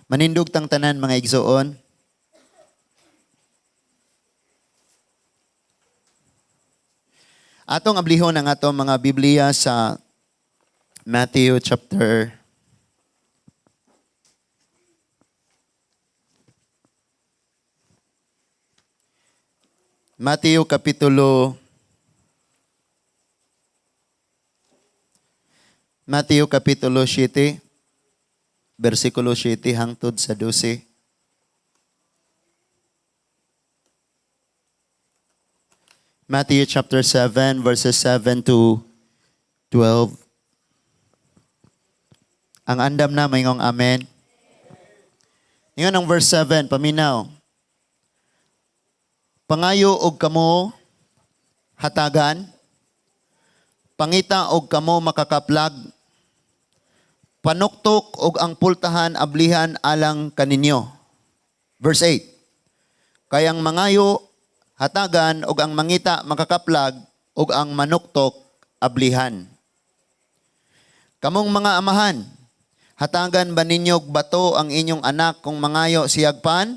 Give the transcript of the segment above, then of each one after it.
Manindog tang tanan mga igsoon. Atong ablihon ang atong mga Biblia sa Matthew chapter 7, versikulo 7 hangtod sa 12. Matthew chapter 7, verses 7 to 12. Ang andam na, mayngong amen. Ngayon ang verse 7, paminaw. Pangayo og kamo hatagan, pangita og kamo makakaplag, panuktok og ang pultahan ablihan alang kaninyo. Verse 8. Kayang mangayo hatagan og ang mangita makakaplag og ang manuktok ablihan. Kamong mga amahan, hatagan ba ninyog bato ang inyong anak kung mangayo siyag pan?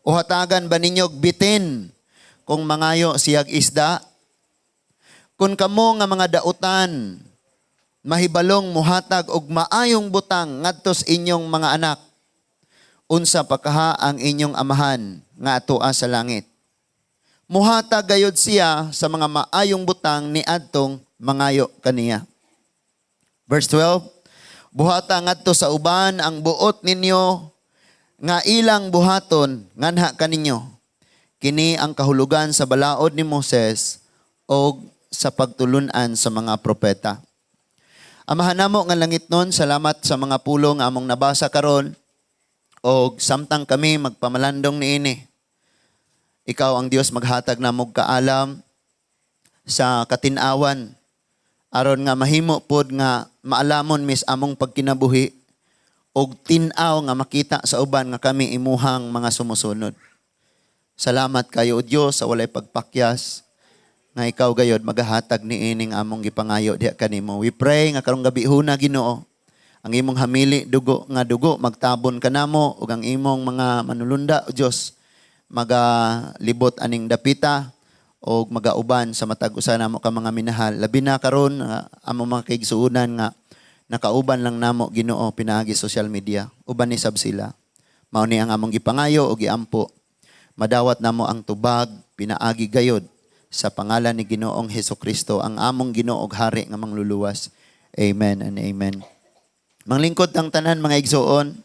O hatagan ba ninyog bitin kung mangayo siyag isda? Kung kamo nga mga dautan, mahibalong muhatag og maayong butang ngadtos inyong mga anak, unsa pa kaha ang inyong amahan nga atoa sa langit. Muhatag gayud siya sa mga maayong butang ni adtong mangayo kaniya. Verse 12, buhata ngadto sa uban ang buot ninyo nga ilang buhaton nganha kaninyo. Kini ang kahulugan sa balaod ni Moses o sa pagtulunan sa mga propeta. Amahan namo nga langitnon, salamat sa mga pulong among nabasa karon og samtang kami magpamalandong niini. Ikaw ang Dios maghatag namog kaalam sa katin-awan aron nga mahimo pod nga maalamon mis among pagkinabuhi og tin-aw nga makita sa uban nga kami imuhang mga sumusunod. Salamat kayo o Dios sa walay pagpakyas nga ikaw gayod magahatag ni ining among gipangayo diha kanimo. We pray nga karong gabi huna Ginoo, ang imong hamili dugo magtabon kanamo ug ang imong mga manulunda o Dios magalibot aning dapita o magauban sa matag usa namo ka mga minahal. Labi na karon among mga kaigsuonan nga nakauban lang namo Ginoo pinaagi social media. Uban ni sab sila. Mao ni ang among gipangayo o giampo. Madawat namo ang tubag pinaagi gayod sa pangalan ni Ginoong Hesukristo, ang among Ginoo ug Hari nga mangluluwas. Amen and amen. Manglingkod ang tanan mga igsoon.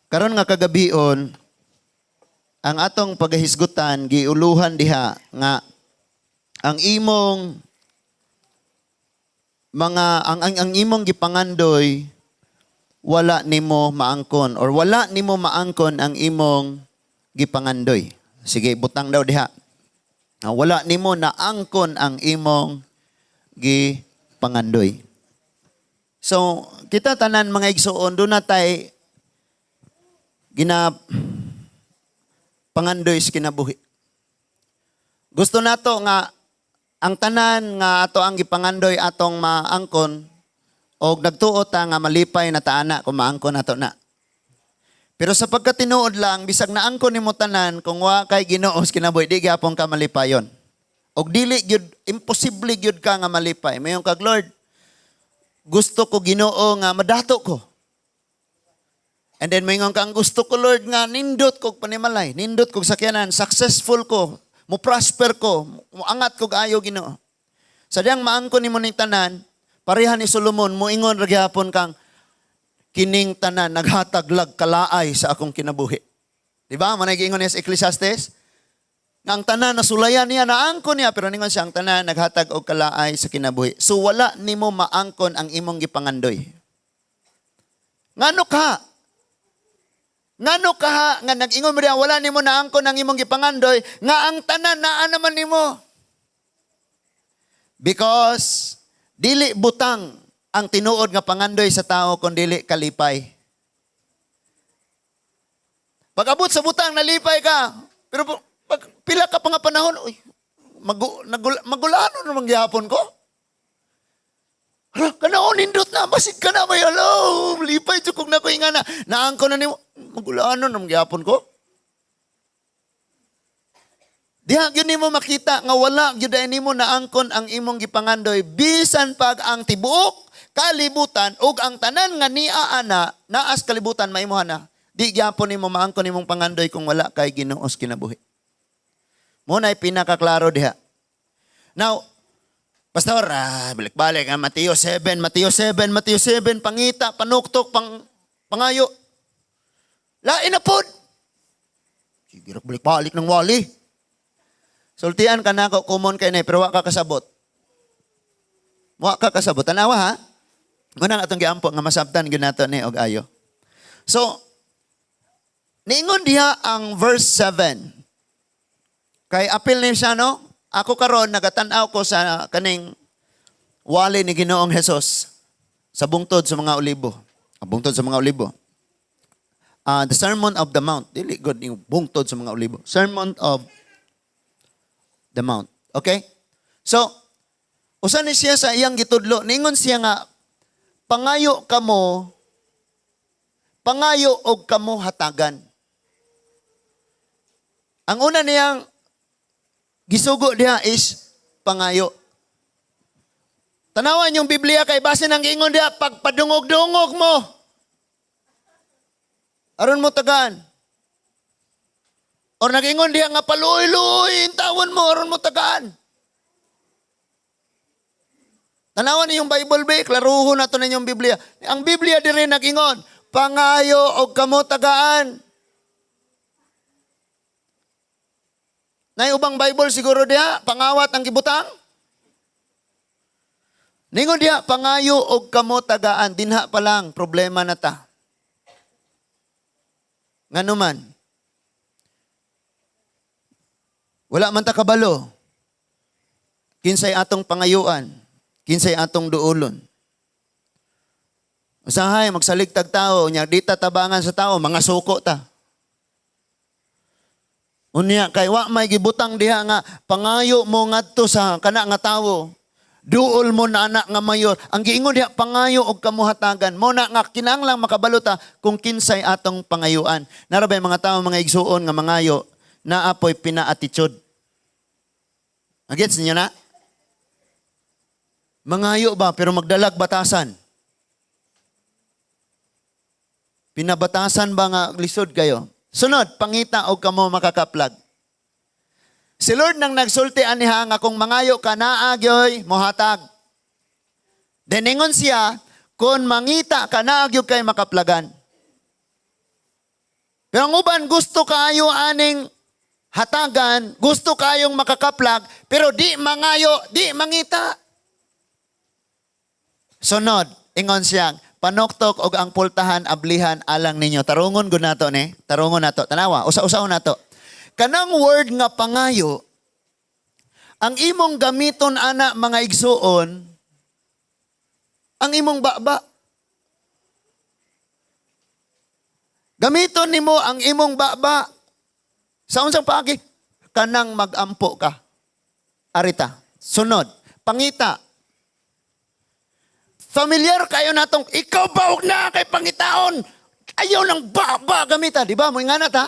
Karon nga kagabion ang atong pagahisgutan giuluhan diha nga ang imong ang imong gipangandoy wala nimo maangkon or wala nimo maangkon ang imong gipangandoy. Sige, butang daw diha. Wala nimo naangkon ang imong gipangandoy. So, kita tanan mga igsoon do na tay pangandoy sa kinabuhi. Gusto nato nga ang tanan nga ato ang gipangandoy atong maangkon og nagtuo ta nga malipay na taana kung maangkon nato na. Pero sa pagkatinuod lang bisag naangkon nimo tanan kung wa kay Ginoo sa kinabuhi di gyapon ka malipayon. Og dili gyud imposible gyud ka nga malipay. Mayon kag Lord, gusto ko Ginoo nga madato ko. And then mayon kang gusto ko Lord nga nindot kog panimalay, nindot kog sakyanan, successful ko, mo prosper ko, mo angat kog ayo Ginoo. Sa diyang maangkon nimo ning tanan, pareha ni Solomon, moingon ra gyapon kang kining tanan naghataglag kalaay sa akong kinabuhi. Di ba? Manay giingon niya sa Ecclesiastes, nga ang tanan nasulayan niya, naangkon niya, pero ningon siya ang tanan naghatag og kalaay sa kinabuhi. So wala nimo maangkon ang imong gipangandoy. Ngano ka? Ngano ka nga nag-ingon mo diha wala nimo naangkon ang imong gipangandoy nga ang tanan naa naman nimo? Because dili butang ang tinuod nga pangandoy sa tao kung dili kalipay. Pag abot sa butang nalipay ka, pero pag pila ka pa nga panahon, magulano naman gyapon ko. Hala, kanaon nindot na, basit ka na, may alo, lipay, tsukog na ko nga na, naangko na ni mo, magulaanon, nagyapon ko. Diha, yun ni mo makita, nga wala, yun ni mo naangkon ang imong gipangandoy, bisan pag ang tibuok, kalibutan, ug ang tanan nga niya ana, naas kalibutan, maimuhan na, di gyapon ni mo maangkon imong pangandoy kung wala kay Ginoos kinabuhi. Muna'y pinakaklaro diha. Now, Pastor, balik-balik, Mateo 7, pangita, panuktok, pangayo. Lain na pod. Sige, balik-balik ng wali. Sultian ka na ako, kumon kay na, pero wak ka kasabot. Wak ka kasabot. Tanawa ha? Muna nga itong giampo, nga masabtan, ginato ni og ayo. So, niingon diha ang verse 7. Kay apil ni siya, no? Ako karon nagatanaw ko sa kaning wali ni Ginoong Hesus sa bungtod sa mga olibo. Bungtod sa mga olibo. The Sermon of the Mount. Dili good yung bungtod sa mga olibo. Sermon of the Mount. Okay? So, usa ni siya sa iyang gitudlo. Ningon siya nga, pangayo og kamo hatagan. Ang una niyang gisugo diha is pangayo. Tanawan yung Biblia kay basin ang giingon diha pagpadungog-dungog mo. Aron mo tagaan. Or nag-ingon diha nga paluoy-luoy tawon mo aron mo tagaan. Tanawan yung Bible ba, klaruhon nato na yung Biblia. Ang Biblia dire nag-ingon, pangayo og kamo tagaan. Nay ubang Bible siguro diha, pangawat ang gibutang. Ningon diha, pangayo og kamo tagaan, dinha pa lang, problema na ta. Nganuman, wala man ta kabalo. Kinsay atong pangayuan, kinsay atong duulon. Usahay, magsaligtag tao, nya di ta tabangan sa tao, mga suko ta. Unya kay wa may gibutang diha nga pangayo mo ngadto sa kana nga tawo. Duol mo na anak nga mayor. Ang giingon diha pangayo og kamuhatagan. Mo na nga kinahanglang makabalota kung kinsay atong pangayuan. Narabay mga tawo mga igsuon nga mangayo na apoy pina-attitude. Agets niyo na? Mangayo ba pero magdalag batasan? Pinabatasan ba nga lisod kayo? Sunod, pangita o kamo makakaplag. Si Lord nang nagsulti aniha nga kung mangayo ka naagyoy mohatag. Deningon siya, kung mangita ka naagyoy kay makaplagan. Pero ang uban gusto kayo aning hatagan, gusto kayong makakaplag, pero di mangayo, di mangita. Sunod, ingon siyang, panoktok og ang pultahan ablihan alang ninyo. Tarungon gud nato ni. Tarungon nato. Tanawa, usa-usaon nato. Kanang word nga pangayo, ang imong gamiton ana mga igsuon, ang imong baba. Gamiton nimo ang imong baba. Sa unsang paagi? Kanang magampo ka. Arita. Sunod, pangita. Familiar kayo natong, ikaw ba huwag na kay pangitaon? Ayaw ng baba gamita. Di ba? Mo nga nata.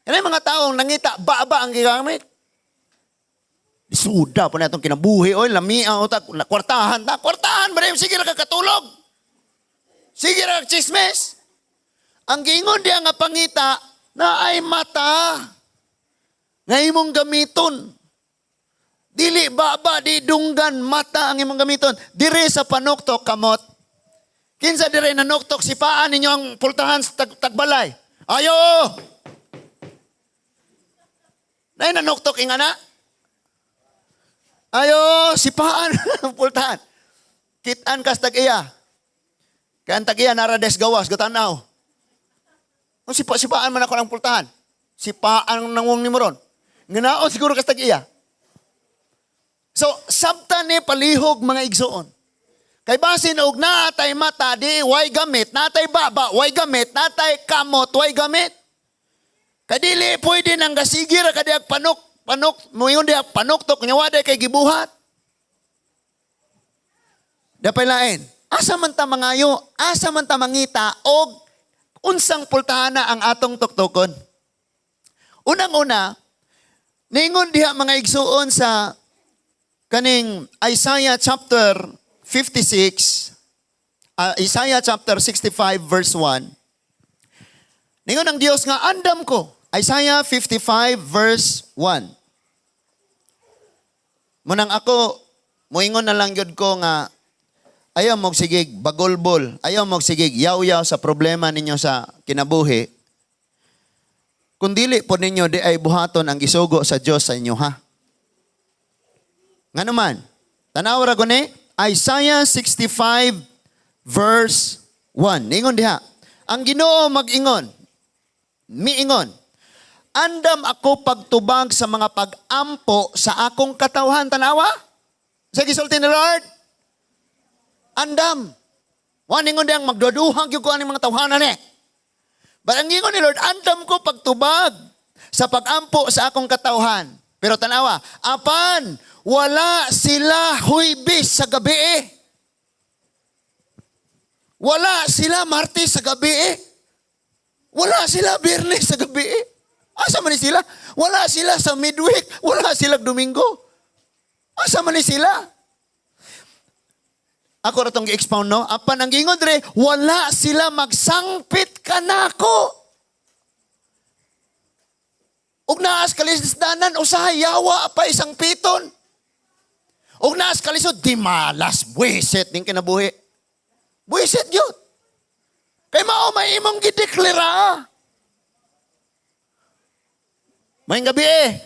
Yan ay mga taong nangita, baba ang gigamit. Isuda po na itong kinabuhi. O, lamia o ta, kwartahan ta. Kwartahan ba rin? Sige na kakatulog. Sige na kakchismes. Ang gingon diya nga pangita, na ay mata. Nga imong gamiton. Dili baba, di dunggan, mata ang imong gamiton. Dire sa panuktok, kamot. Kinsa dire nanuktok, sipaan ninyo ang pultahan sa tagbalay. Ayo! Nay nanuktok ingana? Ayo, sipaan ang pultahan. Kitaan kas tag-iya. Kaya ang tag-iya narades gawas, gatanaw. Kung sipaan man ako ng pultahan. Sipaan ang nangong ni Moron. Nganaon siguro kas tag-iya. So, sabta ni palihog mga igsoon. Kay basin og natay mata, di way gamit, natay baba, way gamit, natay kamot, way gamit. Kay dili pwede nang gasigir kadiag panok, moingon diha panuktok nya waday kay gibuhat. Dapay lain. Asa man ta mangayo, asa man ta mangita, og unsang pultahana ang atong tuktokon. Unang-una, ningon diha mga igsuon sa kaning Isaiah chapter 56, Isaiah chapter 65 verse 1. Ningon ang Dios nga andam ko. Isaiah 55 verse 1. Munang ako, muingon na lang yun ko nga, ayaw mong sigig bagolbol, ayaw mong sigig yaw-yaw sa problema ninyo sa kinabuhi. Kung dili po ninyo, di ay buhaton ang gisugo sa Diyos sa inyo, ha? Nga naman, tanaw ra guni, Isaiah 65 verse 1. Ningon diha, ang Ginoo mag-ingon, miingon, andam ako pagtubag sa mga pag-ampo sa akong katawhan. Tanawa? Sa gisulti ni Lord? Andam. Waningon diyang magduduhang yung ko ang mga tawhanan eh. But ang ingon ni Lord, andam ko pagtubag sa pag-ampo sa akong katawhan. Pero tanawa, apan, wala sila huibis sa gabi eh. Wala sila Martes sa gabi eh. Wala sila Biyernes sa gabi eh. Asa man ni sila? Wala sila sa midweek. Wala sila Domingo. Asa man ni sila? Ako na itong i-expound, no? Apan ang gingon dre, wala sila magsangpit kanako. Ug naas kalisdanan, usahay yawa pa isang piton. Ug naas kalisod, di malas, buwisit din kinabuhi. Buwisit yun. Kay mao may imong gideklara. Mayong gabi eh.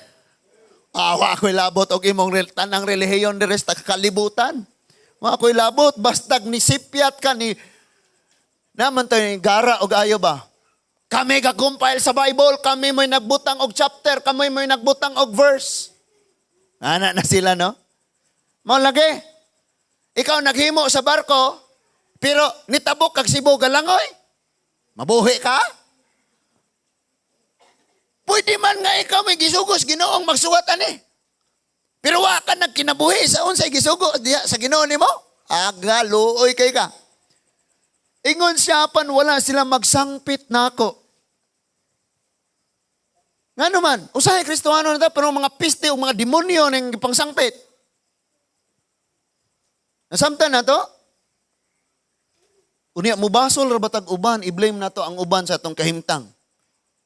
Awa ako'y labot og imong tanang relihiyon di resta kalibutan. Ako'y labot, bastag ni sipyat ka ni naman tayo ni gara og ayo ba? Kami ga-compile sa Bible, kami mo'y nagbutang og chapter, kami mo'y nagbutang og verse. Ana na sila, no? Mao lagi. Ikaw naghimo sa barko, pero nitabok kag Cebu galangoy. Mabuhi ka? Pwede man nga ikaw may gisugos, Ginoong magsuwatan eh. Pero wa ka nagkinabuhi sa unsay gisugo sa Ginoo nimo? Aga, luoy kay ka. Ingon siya pan wala sila magsangpit nako. Nga naman, usahay Kristohano na ta, pero mga piste o mga demonyo ng pangsangpit. Nasamtan na to? Unya, mubasol rabatag uban, i-blame na to ang uban sa atong kahimtang.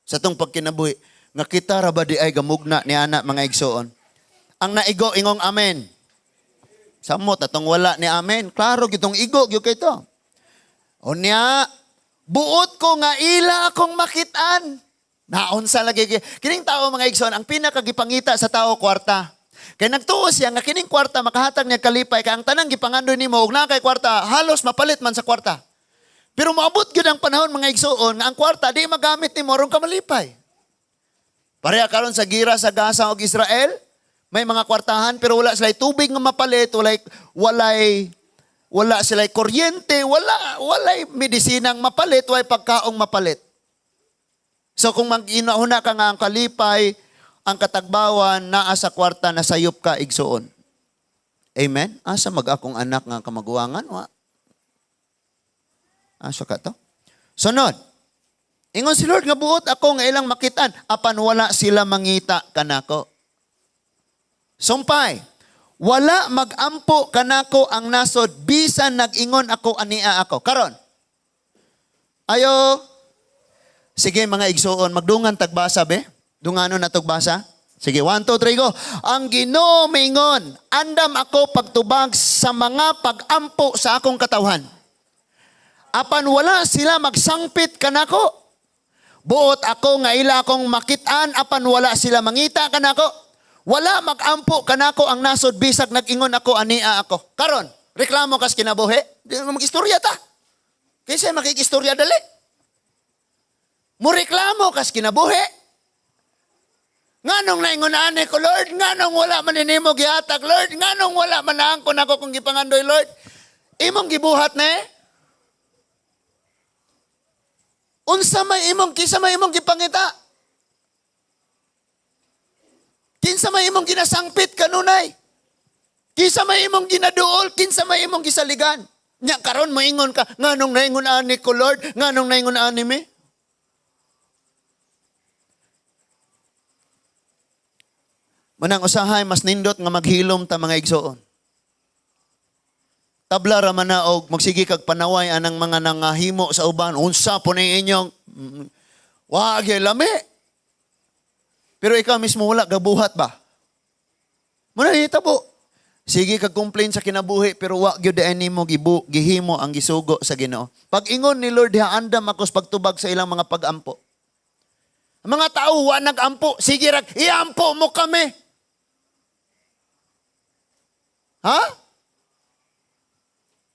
Sa atong pagkinabuhi. Nga kita raba di ay gamugna ni anak mga igsoon. Ang naigo, ingong amen. Samot, atong wala ni amen. Klaro, gitong igo, gyud kay to. Unya, buot ko nga ila akong makitaan. Naunsa lagi. Kining tao mga igsoon, ang pinakagipangita sa tao, kwarta. Kaya nagtuo siya nga kining kwarta, makahatag niya kalipay. Kaya ang tanang gipangandoy nimo, ug na kay kwarta, halos mapalit man sa kwarta. Pero maabot gyud ang panahon mga igsoon, nga ang kwarta, di magamit ni morong kamalipay. Pareha karon sa gira sa Gaza ug Israel, may mga kwartahan pero wala sila tubig nga mapalit, wala sila kuryente, walay medisinang mapalit, walay pagkaong mapalit. So kung mag-inahuna ka nga ang kalipay, ang katagbawan naa sa kwarta na sayop ka igsuon. Amen? Asa mag-akong anak nga kamaguwangan? Asa ka to? Sunod. Ingon si Lord nga buot ako nga ilang makitaan, apan wala sila mangita kanako. Sumpay, wala magampo kanako ang nasod, bisan nag-ingon ako ania ako. Karon, ayo, sige mga igsuon, magdungan tagbasa be? Dungano na tagbasa? Sige, 1, 2, 3, go. Ang Ginoo mingon, andam ako pagtubag sa mga pag-ampo sa akong katawhan. Apan wala sila magsangpit kanako. Buot ako nga ila akong makitaan, apan wala sila mangita kanako. Wala magampo kanako ang nasod, bisag nag-ingon ako ania ako. Karon, reklamo kas kinabuhi? Di mo mag-istorya ta. Kaysa makikistorya dali. Mo reklamo kas kinabuhi? Nganong naingon ani ko, Lord? Nganong wala man nimo gihatag, Lord? Nganong wala man naangkon ako kung gipangandoy, Lord? Imong gibuhat na eh? Unsa may imong, kisa may imong gipangita? Kinsa may imong ginasangpit kanunay? Kisa may imong ginaduol, kinsa may imong gisaligan. Nya karon moingon ka, nganong naingon ani ko Lord, nganong naingon ani me? Manang usahay mas nindot nga maghilom ta mga igsoon. Tabla ra man na og magsige kag panaway anang mga nangahimo sa uban, unsa po ni inyong wa gyud lami. Pero ikaw mismo wala gabuhat ba? Muna hitabo. Sige kag complain sa kinabuhi pero wa gyud ani mo gihimo ang gisugo sa Ginoo. Pag ingon ni Lord haandam ako sa pagtubag sa ilang mga pag-ampo. Ang mga tao wa nag-ampo, sige ra iampo mo kami. Ha?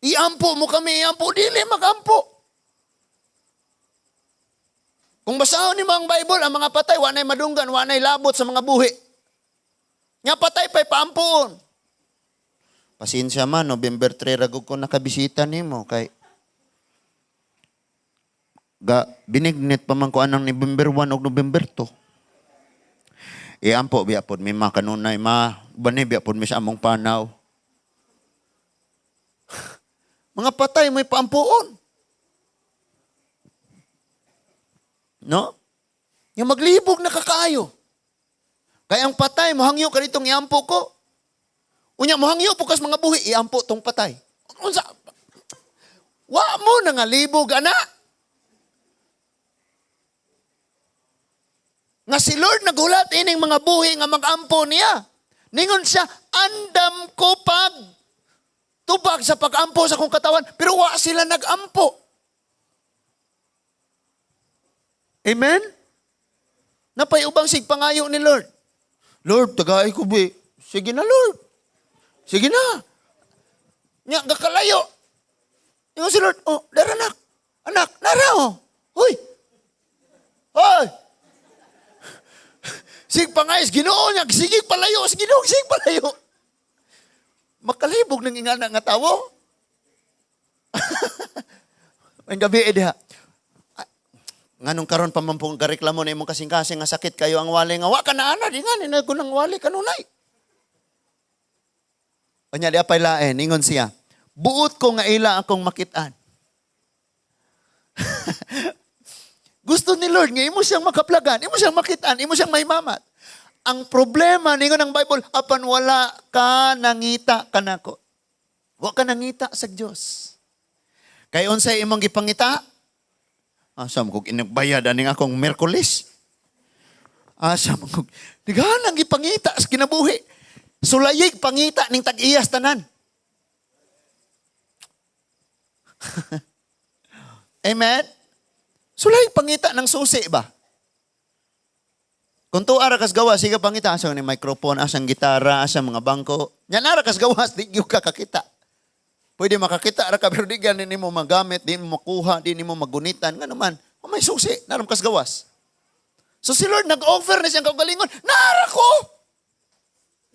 Iampo mo kami, iampo dili magampo. Kung basahon nimo ang Bible, ang mga patay wa nay madunggan, wa nay labot sa mga buhi. Nga patay pa'y paampuon. Pasensya man, November 3 ragog ko nakabisita nimo kay binignit pa man ko anang November 1 o November 2. Iampo biya pod mi makanunay bani biya pod mi sa among panaw. Mga patay may paampuon. No? Yung maglibog na kakaayo. Kaya ang patay, mohangyo ka ditong iampo ko. Unya, mohangyo po kas mga buhi, iampo tong patay. Unsa? Wa mo na nga libog, anak. Nga si Lord nagulat ining mga buhi nga mag-ampo niya. Ningon siya, andam ko pag tubag sa pag-ampo sa kong katawan, pero wa sila nag-ampo. Amen? Napayubang sigpangayo ni Lord. Lord, tagay ko be. Sige na, Lord. Sige na. Nya, gakalayo. Yung si Lord, oh, dara anak. Anak, nara oh. Hoy. Hoy. Sigpangayos, Ginoo niya. Sige palayo. Sige palayo. Makalibog ng ingana nga tawo. Ang gabi diha. Nganong karon pa man pong gareklamo na imong kasing-kasing nga sakit kayo ang wali nga wa ka na ana di nga ni nang wali kanunay. Anya di apay laen ingon siya. Buot ko nga ila akong makitaan. Gusto ni Lord nga imo siyang makaplagan, imo siyang makitaan, imo siyang maimamat. Ang problema ningon ng Bible, apan wala ka nangita kanako. Wa ka nangita sa Dios. Kay unsay imong gipangita? Asam kog inagbayad aning akong Miyerkules. Asam kog diganang gipangita sa kinabuhi. Sulayig pangita ning tag-iyas tanan. Amen. Sulayig pangita ng susi ba? Kung tuara kas gawas, sige pangita, asang ni microphone, asang gitara, asang mga bangko. Yan ara kas gawas, di yung kakakita. Pwede makakita, ara ka, pero di ganin mo magamit, di mo makuha, di mo magunitan. Nga naman, may susi, naram kas gawas. So si Lord nag-offer na siyang kagalingon, naara ko!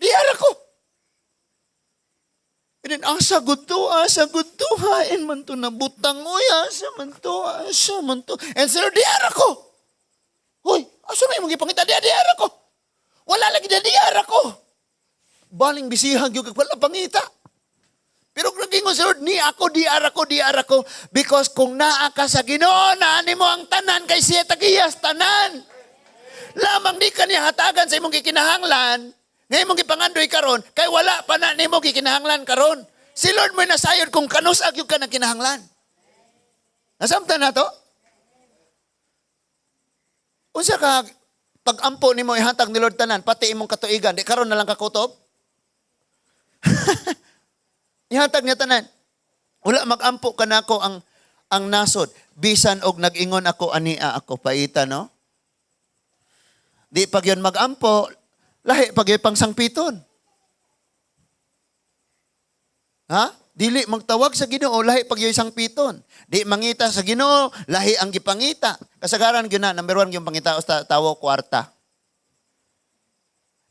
Di ara ko! And then, asa good to, hain man to, nabutang, uy, asa man to. And si Lord, di ara ko! Hoy, asa may mong ipangita, di ara ko. Wala lagi di ara ko. Baling bisihag yung wala pangita. Pero nagingon sa Lord, di ara ko. Because kung naa ka sa Ginoo, naani mo ang tanan, kay siya tagiyas, tanan. Lamang di ka niya hatagan sa imong gikinahanglan, ngayon mong gipangandoy karon, kay wala pa na ni mo gikinahanglan karon. Si Lord mo nasayod kung kanusag yung ka na kinahanglan. Nasamtan na to? Unsa ka pag-ampo nimo ihatag ni Lord tanan pati imong katuigan di karon na lang kakutob? Ihatag niya tanan. Wala mag-ampo kanako ang nasod bisan og nag-ingon ako ania ako paita no? Di pag yon mag-ampo lahi pag pang sangpiton. Ha? Dili magtawag sa Ginoo lahi pag yoy sangpiton. Di mangita sa Ginoo lahi ang gipangita. Kasagaran gyud na number 1 yung pangita tawo kwarta.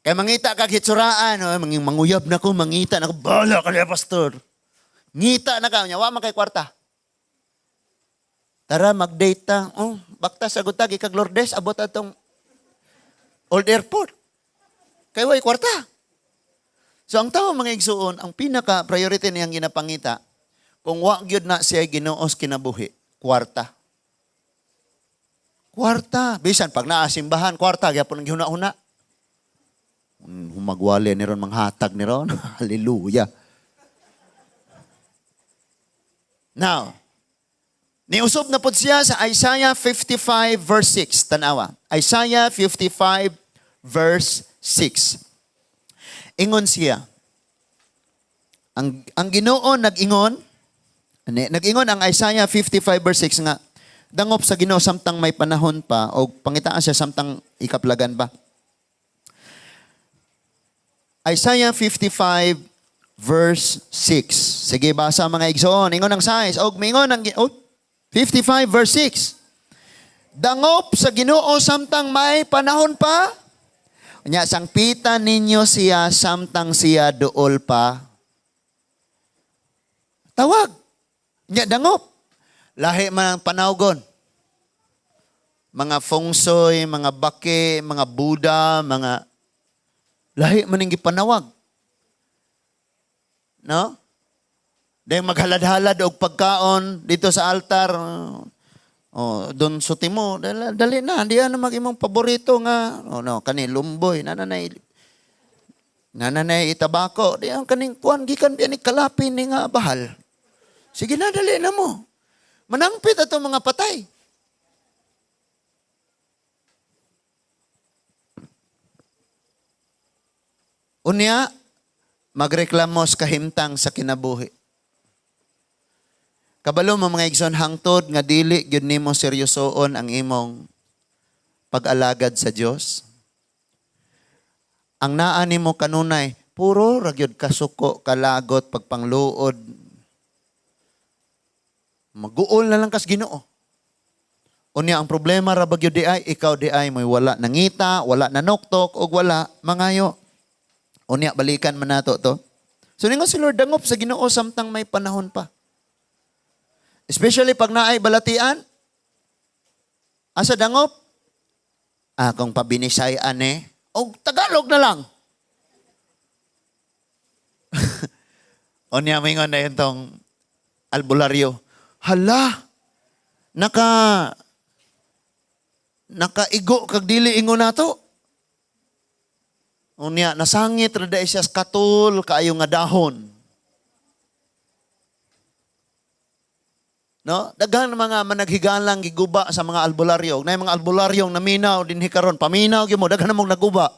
Kay mangita kag hitsuraan, manguyab na ko, mangita na ko, bala ka niya, pastor. Ngita na ka niya, wa man kay kwarta. Tara mag-date ta. Oh, bakta sagot ta kag Lourdes abot atong Old Airport. Kay way kwarta. So ang tao mga igsuon, ang pinaka-priority niyang ginapangita, kung wa gyud na siya Ginuos kinabuhi, kwarta. Kwarta. Bisan pag naasimbahan, kwarta, gyapon ang gihuna-una. Humagwali ni ron, manghatag ni ron. Hallelujah. Now, niusob na po siya sa Isaiah 55 verse 6. Tanawa. Isaiah 55 verse 6. Ingon siya. Ang Ginoo nag-ingon ang Isaiah 55 verse 6 nga, dangop sa Ginoo samtang may panahon pa o pangitaan siya samtang ikaplagan pa. Isaiah 55 verse 6. Sige, basa mga igsoon. Ingon ang size. Og mingon ang 55 verse 6. Dangop sa Ginoo samtang may panahon pa. Nya sangpitan ninyo siya samtang siya duol pa. Tawag. Nya dangop. Lahi man ang panawgon. Mga fungsoy, mga bake, mga Buddha, mga lahi man ang gipanawag. No? Dahil maghalad-halad og pagkaon dito sa altar. Doon suti mo, dali na, di na mag-imong paborito nga. Kani lumboy, nananay itabako. Di ang kaning kuan gikan biya ni kalapin ni nga bahal. Sige na, dali na mo. Manangpit ato mga patay. Unya, magreklamos kahimtang sa kinabuhi. Kabalo mo mga igsoon, hangtod nga dili gyud nimo seryosoon ang imong pag-alagad sa Dios. Ang naa nimo kanunay, puro ra gyud kasuko, kalagot, pagpangluod. Maguol na lang kas Ginoo. Unya ang problema ra ba gyud di ay ikaw di ay moy wala nangita, wala nanoktok og wala mangayo. Unya balikan man nato to. So ningon si Lord dangop sa Ginoo samtang may panahon pa. Especially pag naay balatian. Asa dangop? Kung pabinisayan o Tagalog na lang. Unya mingon na yun tong albularyo. Hala, nakaigo kag dili ingon nato. Unya nasangit ra dai siya katul kaayo nga dahon. No? Daghang mga managhigalang giguba sa mga albularyo. Na mga albularyong naminaw din hikaron, paminaw gyud mo daghan mong naguba.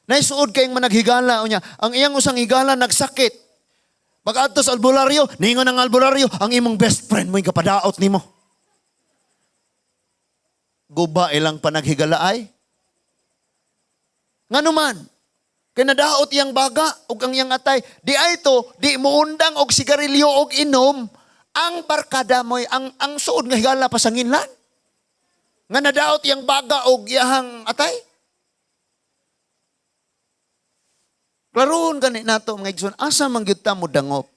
Naisuod kayong managhigala unya, ang iyang usang higala nagsakit. Pag-adto sa albularyo, ningon ang albularyo, ang imong best friend mo kapadaot nimo. Guba ilang panaghigala ay nganuman, kay nadaot iyang baga ug ang iyang atay, di ay to, di muundang og sigarilyo og inom, ang barkada mo'y, ang suod nga higala pa sa nginlan. Nga nadaot iyang baga og iyahang atay. Klaroon gani nato mga igsoon, asa man gyud ta mo dangop.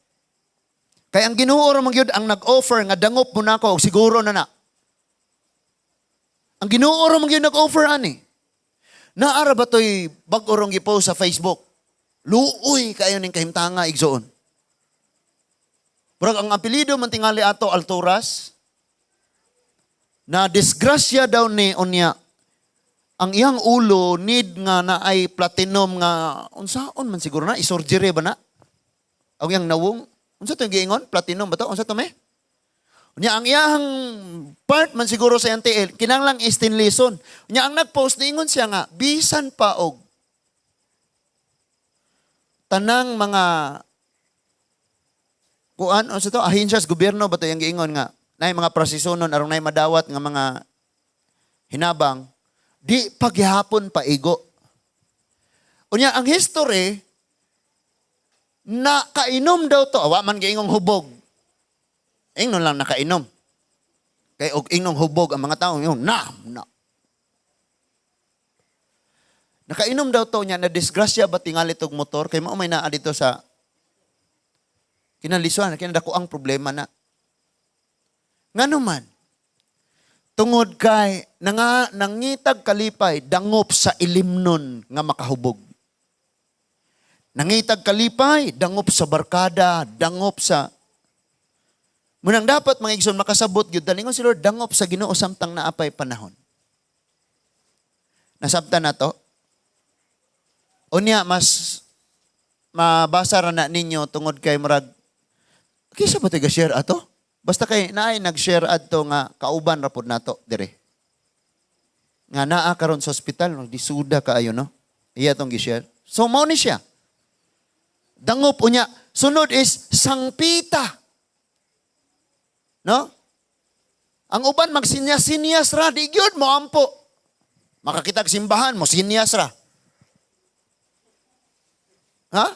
Kay ang Ginoo ra man gyud ang nag-offer nga dangop mo nako og siguro na. Ang Ginoo ra man gyud nag-offer ani. Naara ba to'y bag-o rong gipost sa Facebook? Luoy kayo ning kahimtanga igsoon. Pero ang apelido man tingali ato Alturas, na disgrasya daw ni unya, ang iyang ulo need nga na ay platinum nga, unsaon man siguro na, isurgery ba na? Ang iyang nawong, unsa to yung giingon? Platinum ba to? Unsa to me? Unya ang iyang part man siguro sa NTL, kinanglang stainlesson. Unya ang nagpost, niingon siya nga, bisan pa og tanang mga kuan unsa to ahensyas gobyerno ba to yang giingon nga nay mga prosesonon aron nay madawat nga mga hinabang di paghihapon paigo. Unya ang history na kainom daw to, wa man giingong hubog. Ingnon lang nakainom. Kay og ingnon hubog ang mga tawo yun na. Nakainom daw to niya na disgrasya ba tingali tog motor kay mao may naa dito sa kinalisuan, kinadako ang problema na. Nganuman, tungod kay nangitag kalipay, dangop sa ilimnon nga makahubog. Nangitag kalipay, dangop sa barkada, dangop sa... Munang dapat mga igsoon makasabot gyud dalingon si Lord dangop sa Ginoo samtang naapay panahon. Nasabtan na to. Unya mas mabasa ra na ninyo tungod kay murag kisa ba tiga share ato? Basta kay naay nag-share adto nga kauban ra pud nato dire. Nga naa karon sa ospital disuda kaayo no. Iya tong gi-share. So mao ni siya. Dangop unya. Sunod is sangpita. No? Ang uban magsinyas-sinyas ra di gyud mo ampo. Makakitag simbahan mo sinyas ra. Ha?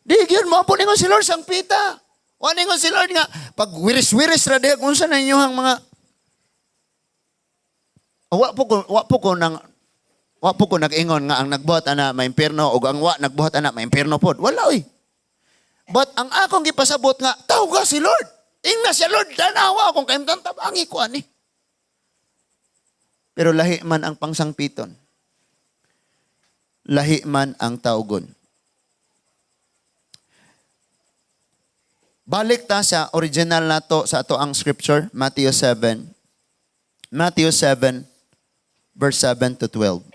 Di gyud mo ampo ningon si Lord sangpita. Wa ningon si Lord nga pag wiris-wiris ra diha unsa na inyong mga wa po ko nag-ingon nga ang nagbuhat ana maimperno o ang wa nagbuhat ana maimperno pod. Wala oy. But ang akong gipasabot nga tawga si Lord. Ingna siya, Lord, tanawa akong kaimtan tabangi ko, ani. Pero lahi man ang pangsangpiton. Lahi man ang taugon. Balik ta sa original nato sa ato ang scripture, Matthew 7. Matthew 7, verse 7 to 12.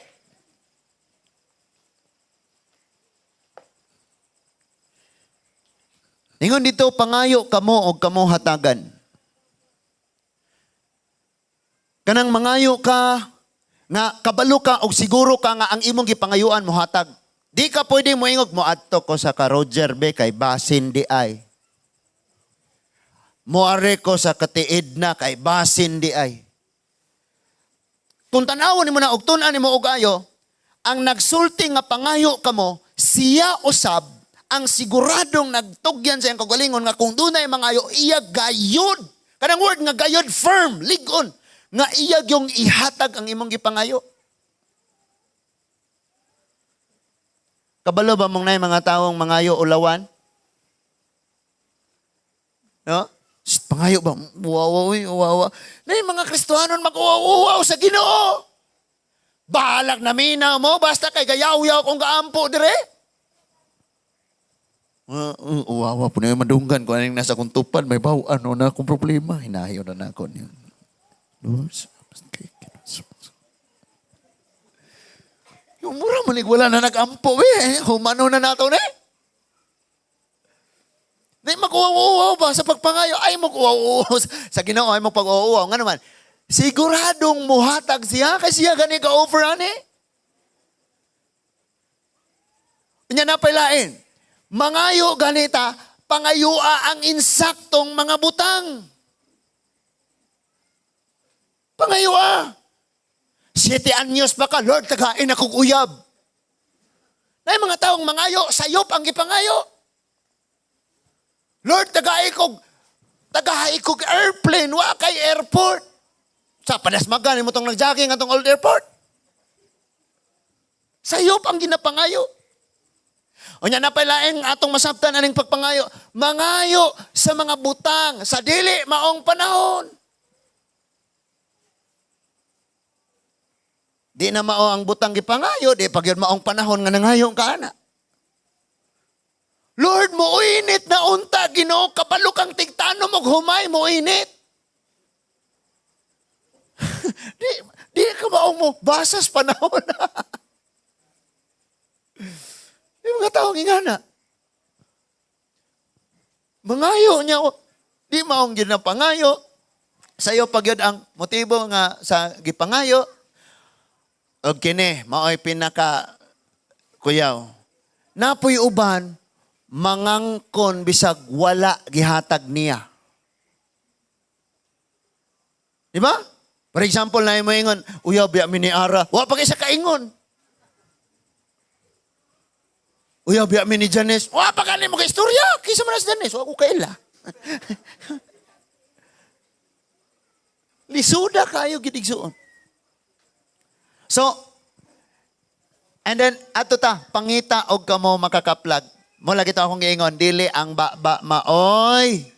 Ningon dito, pangayo kamo o kamo hatagan. Kanang mangayo ka, nga kabalo ka o siguro ka nga ang imong gipangayuan mo hatag. Di ka pwede mo ingog mo adto ko sa ka Roger be kay basin di ay. Moare ko sa katiid na kay basin di ay. Kung tanawon nimo na og tun-an nimo og ayo, ang nagsulti nga pangayo kamo, siya usab ang siguradong nagtugyan sa iyang kagalingon nga kung dunay mangayo iya gayud. Kanang word nga gayud firm, ligon nga iya yung ihatag ang imong gipangayo. Kabalo ba mong nay mga taong mangayo ulawan? No? Pangayo ba? Wawa. Nay mga Kristohanon mag-uwaw sa Ginoo. Balag na mina mo basta kay gayaw-yaw kung gaampo dire. Uwawa po na yung madunggan ko anong nasa kong tupad, may bawaan o na akong problema. Hinahiyo na ako niya. Yung mura manig wala na nag-ampo humano na nato na Di mag-uwaw ba sa pagpangayo? Ay mag-uwaw sa Ginoo ay mag-pag-uwaw. Nga naman, siguradong muhatag siya kasi siya gani ka-offer ani. Kanya na palain. Mangayo ganita, pangayua ang insaktong mga butang. Pangayua. 7 anyos pa ka, Lord, tagain akong uyab. Na mga taong mangayo, sayop ang gipangayo. Lord, tagahay kog airplane, wa kay airport. Sa padasmagan mo itong nag-jogging atong old airport. Sayop ang ginapangayo. O niya na palaing atong masabtan aning pagpangayo. Mangayo sa mga butang sa dili maong panahon. Di na mao ang butang gipangayo, di pag yun maong panahon nga nangayong ka na. Lord, mo init na unta, Ginoo, kabalo kang tigtano mo, humay mo init. di ka maong mo, basas panahon na. Yung mga taong ingana. Mangayo niya, di maong ginapangayo. Sa'yo pag yun ang motibo nga sa gipangayo. O kini, mao'y pinaka kuyaw. Napoy uban, mangangkon bisag wala gihatag niya. Di ba? For example, na mo ingon, uyaw biya miniara, wa pa kayo sa kaingon. Uyaw, biya mi ni Janice. Wa pa ka mo ka istorya. Kisa man si Janice. Wa ko kaila. Lisuda kayo gidigsuon. So, and then, ato ta, pangita og kamo makakaplag. Mula kita akong giingon, dili ang maoy.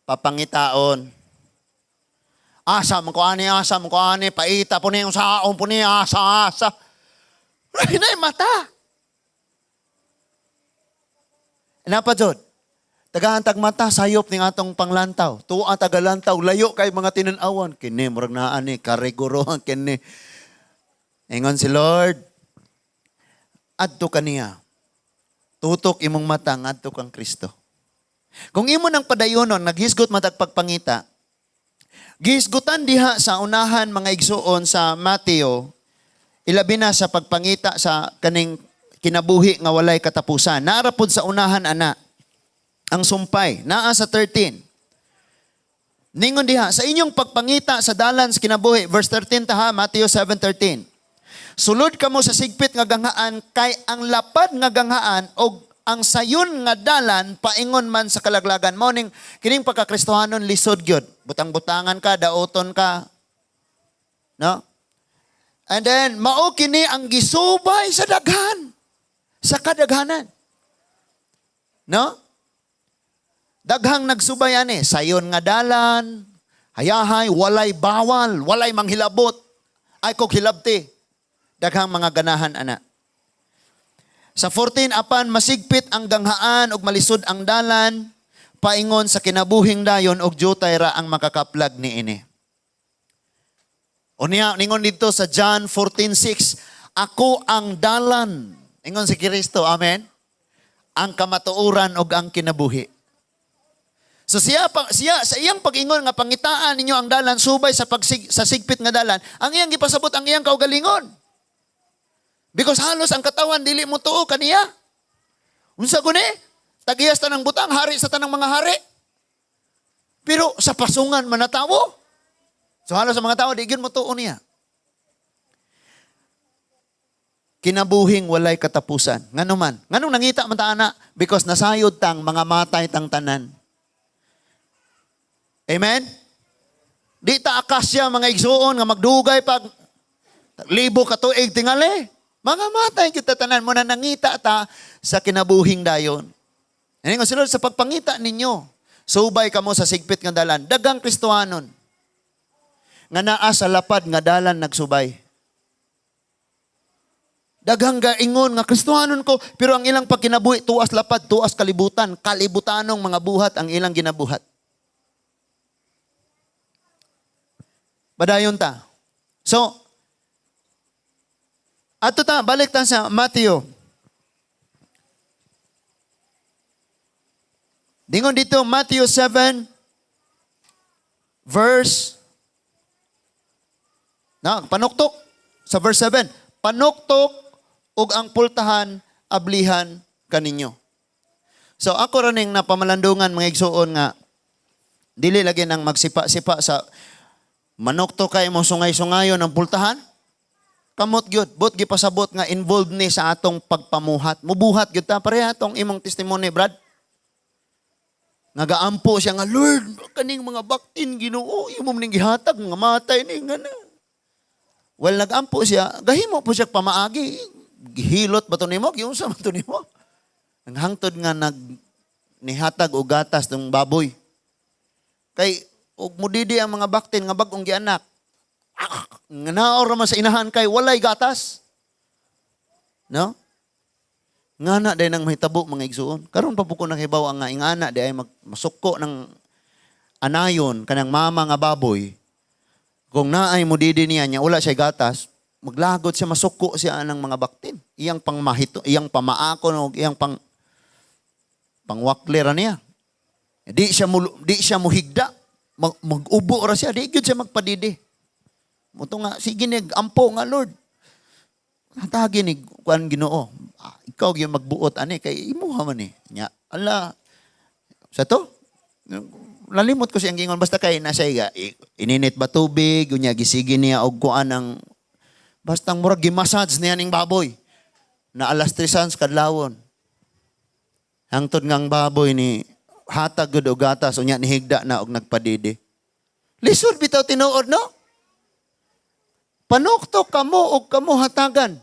Papangitaon. Asam ko ani, paita po niya, saon po niya, asa. Ray na mata. Napa jud? Tagahantag mata sayop ning atong panglantaw. Tuwa tagalantaw layo kay mga tinan-awan kini murag naa ni karigurohan kini. Ingon si Lord, adto kaniya. Tutok imong mata ngadto kang Kristo. Kung imo nang padayonon naghisgot matag pagpangita, gihisgutan diha sa unahan mga igsuon sa Mateo, ilabi na sa pagpangita sa kaning kinabuhi nga walay katapusan. Naara pod sa unahan ana ang sumpay, naa sa 13. Ningon diha, sa inyong pagpangita sa dalan sa kinabuhi, verse 13 ta ha, Matthew 7:13. Sulod kamo sa sigpit nga ganghaan, kay ang lapad nga ganghaan o ang sayon nga dalan, paingon man sa kalaglagan. Morning, kining pagkakristohanon lisod gyud. Butang-butangan ka, daoton ka. No? And then, mao kini ang gisubay sa daghan. Sa kadaghanan. No? Daghang nagsubay ani, sayon nga dalan, hayahay, walay bawal, walay manghilabot, ay kog hilabti. Daghang mga ganahan ana. Sa 14 apan masigpit ang ganghaan ug malisod ang dalan, paingon sa kinabuhing dayon og jutay ra ang makakaplag niini. Unya ningon dito sa John 14:6, ako ang dalan. Ingon si Kristo, amen. Ang kamatuoran ug ang kinabuhi. So siya sa iyang pag-ingon nga pangitaan ninyo ang dalan subay sa sa sigpit nga dalan, ang iyang gipasabot ang iyang kaugalingon. Because halos ang katawan dili mo tuo kaniya. Unsa guni? Tagiyas tanang butang, hari sa tanang mga hari. Pero sa pasungan man natawo. So halos ang mga tao di gyud mo tuo niya. Kinabuhing walay katapusan. Ngano man? Nganong nangita man ta ana? Because nasayod tang mga matay tang tanan. Amen? Di ta akasya mga igsuon nga magdugay pag libo ka tuig tingali. Mga matay kita tanan mo na nangita ta sa kinabuhing dayon. Ano nga sunod sa pagpangita ninyo, subay kamo sa sigpit nga dalan, dagang Kristohanon nga naa sa lapad nga dalan nagsubay. Daghang gaingon nga Kristohanon ko, pero ang ilang pagkinabuhi tuas lapad, tuas kalibutan, kalibutanong mga buhat ang ilang ginabuhat. Badayon ta. So, ato ta, balik ta sa Matthew. Dingon dito, Matthew 7, verse, panuktok, sa verse 7, panuktok ug ang pultahan, ablihan kaninyo. So, ako raning napamalandungan mga igsuon nga, dili lagi nang magsipa-sipa sa manuktok kay mo sungay-sungayon ang pultahan. Kamot gyud, but gipasabot nga involved ni sa atong pagpamuhat. Mubuhat gyud ta pareha atong imong testimony, Brad. Nagaampo siya nga, Lord, kaning mga baktin Ginoo, imo ning gihatag nga matay ni ngana. Well, nagampo siya, gahimo po siya pamaagi. Gihilot ba to nimo? Giunsa man to nimo? Ang hangtod nga nihatag og gatas tong baboy. Kay ug mudidi ang mga baktin nga bag-ong gianak. Nga naor man sa inahan kay walay gatas. No? Ngana day nang mahitabo mga igsuon. Karon pa po ko nakibaw ang ingana day ay masukko ng anayon kanang mama nga baboy. Kung naay mo didi niya wala siya gatas, maglagot siya, masukko siya ng mga baktin. Iyang pangmahito, iyang pamaakon o iyang pangwaklera niya. Di siya muhigda. Mag-ubo ra siya, di gyud siya magpadidi. Muto nga, sige ampo nga Lord. Hatagi ni kuan Ginoo. Ikaw gyud magbuot ani kay imuha man ni. Nya, ala. Sa to? Lalimot ko siyang gingon basta kay nasa iga. Ininit ba tubig, unya gisigi niya og kuan ang bastang murag gimassage niya ning baboy. Na alas 3 kadlawon. Hangtod ngang baboy ni hatag gud og gatas unya nihigda na og nagpadidi. Lisod bitaw tinuod no? Panuktok kamo og kamo hatagan.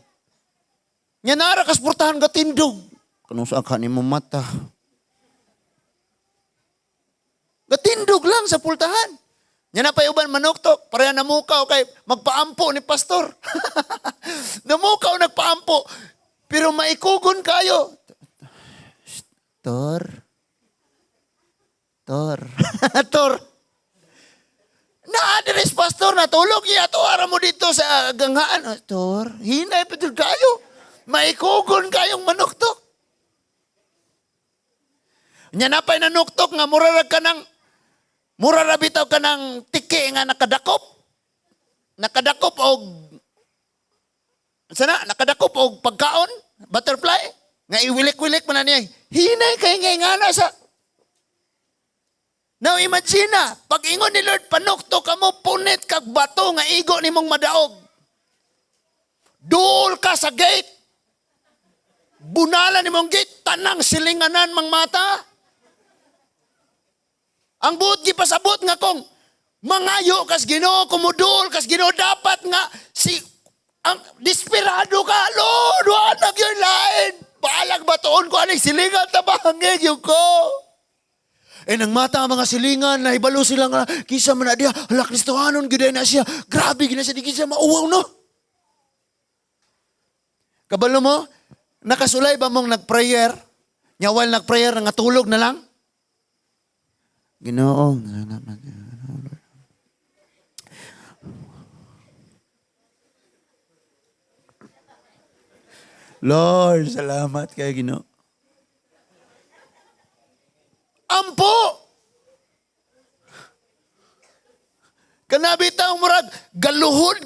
Nya nara kas portahan gatindog. Kanus sa kanimo mata. Gatindog lang sa pultahan. Nya na payuban manuktok, pareha namukaw kay magpaampo ni pastor. Namukaw nagpaampo. Pero maikugon kayo. Tor. Tor. Na-address pastor, natulog niya. Ara mo dito sa ganghaan. Tor, hinay pa dito kayo. Maikugon kayong manuktok. Nya napay nanuktok nga murarabitaw ka ng tiki nga nakadakop. Nakadakop og pagkaon, butterfly, nga iwilik-wilik man na niya. Hinay kay nga sa. Now imagine na, pag ingon ni Lord, panuktok ka mo, punit kag bato nga igo ni mong madaog. Duol ka sa gate. Bunala ni mong gate, tanang silinganan mang mata. Ang buot di pasabot nga kung mangayo kas Ginoo, kumudul kas Ginoo, dapat nga ang desperado ka, Lord, wanag yung lain. Paalag batoon ko, aning silingan, tabangig yung ko. Nang mata ang mga silingan, nahibalo sila nga, kisa man na diya, hala, Kristohanon, giday na siya, grabe, gina siya, di kisa mauwaw, no? Kabalo mo, nakasulay ba mong nag-prayer? Nyawal nag-prayer, nangatulog na lang? Ginoo, Lord, salamat kay Ginoo. Ampo! Kanabitaw murag, galuhod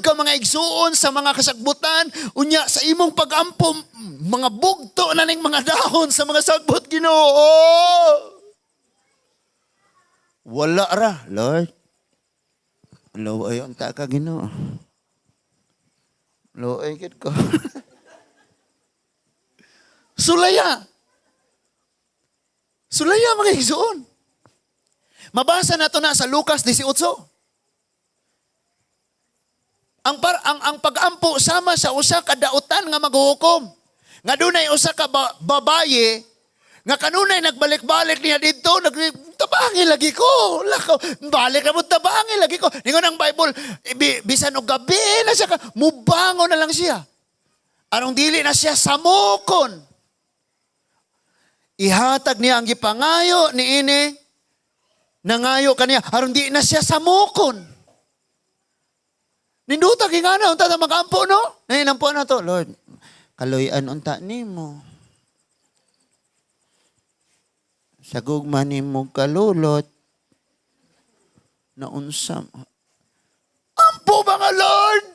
ka mga igsuon sa mga kasagbutan, unya sa imong pagampo, mga bugto na ning mga dahon sa mga sagbot, Ginoo. Wala ra, Lord. Laway ang taka, Ginoo. Laway kit ko. Sulaya mga igsuon. Mabasa nato na sa Lucas 18. Ang pag-ampo sama sa usa ka dautan nga maghuhukom. Nga dunay usa ka babaye nga kanunay nagbalik-balik niya dito, tabangi lagi ko. Balik na mo tabangi lagi ko. Ningon ang Bible, bisan og gabi na siya, mubango na lang siya. Anong dili na siya samukon. Ihatag niya ang gipangayo ni ini, nangayo kaniya, aron di na siya samukon. Ninduta gingana unta ta magampo no? Nampo na to, Lord. Kaloyan unta nimo. Sagugma nimo kalulot na unsam. Ampo mga Lord.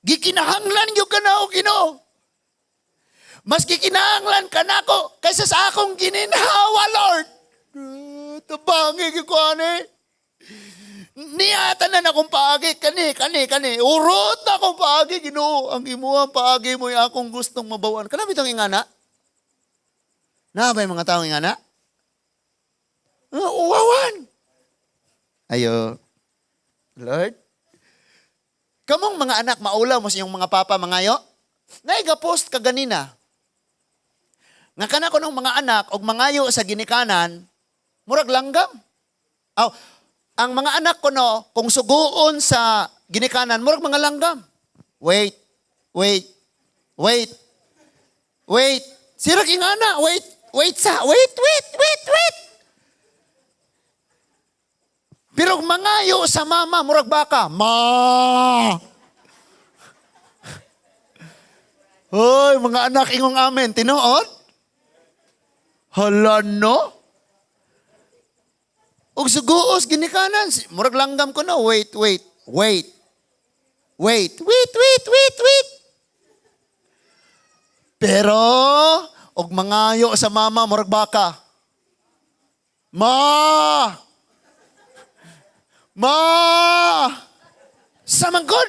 Gikinahanglan gyud kana og Ginoo. Mas gikinahanglan ka na ko kaysa sa akong gininhawa, Lord. Tabangi ko ani. Niyatan na akong paagi, kani. Urot na akong paagi, Ginoo. Ang imuhang paagi mo yung akong gustong mabawan. Kanami itong ingana? Na ba yung mga taong ingana? Uwawan. Ayo. Lord. Kamong mga anak, maulaw mo sa iyong mga papa, mangayo? Naiga-post ka ganina. Nga kana ko ng mga anak og mangayo sa ginikanan, murag langgam. Ang mga anak ko no, kung suguon sa ginikanan, murag mga langgam. Wait. Sirag ingana, wait. Pero mangayo sa mama, murag baka, ma. Hoy, mga anak ingong amen, tinuod? Hala no? Og suguos ginikanan, murag langgam ko no, wait. Pero og mangayo sa mama murag baka. Ma! Samangkod.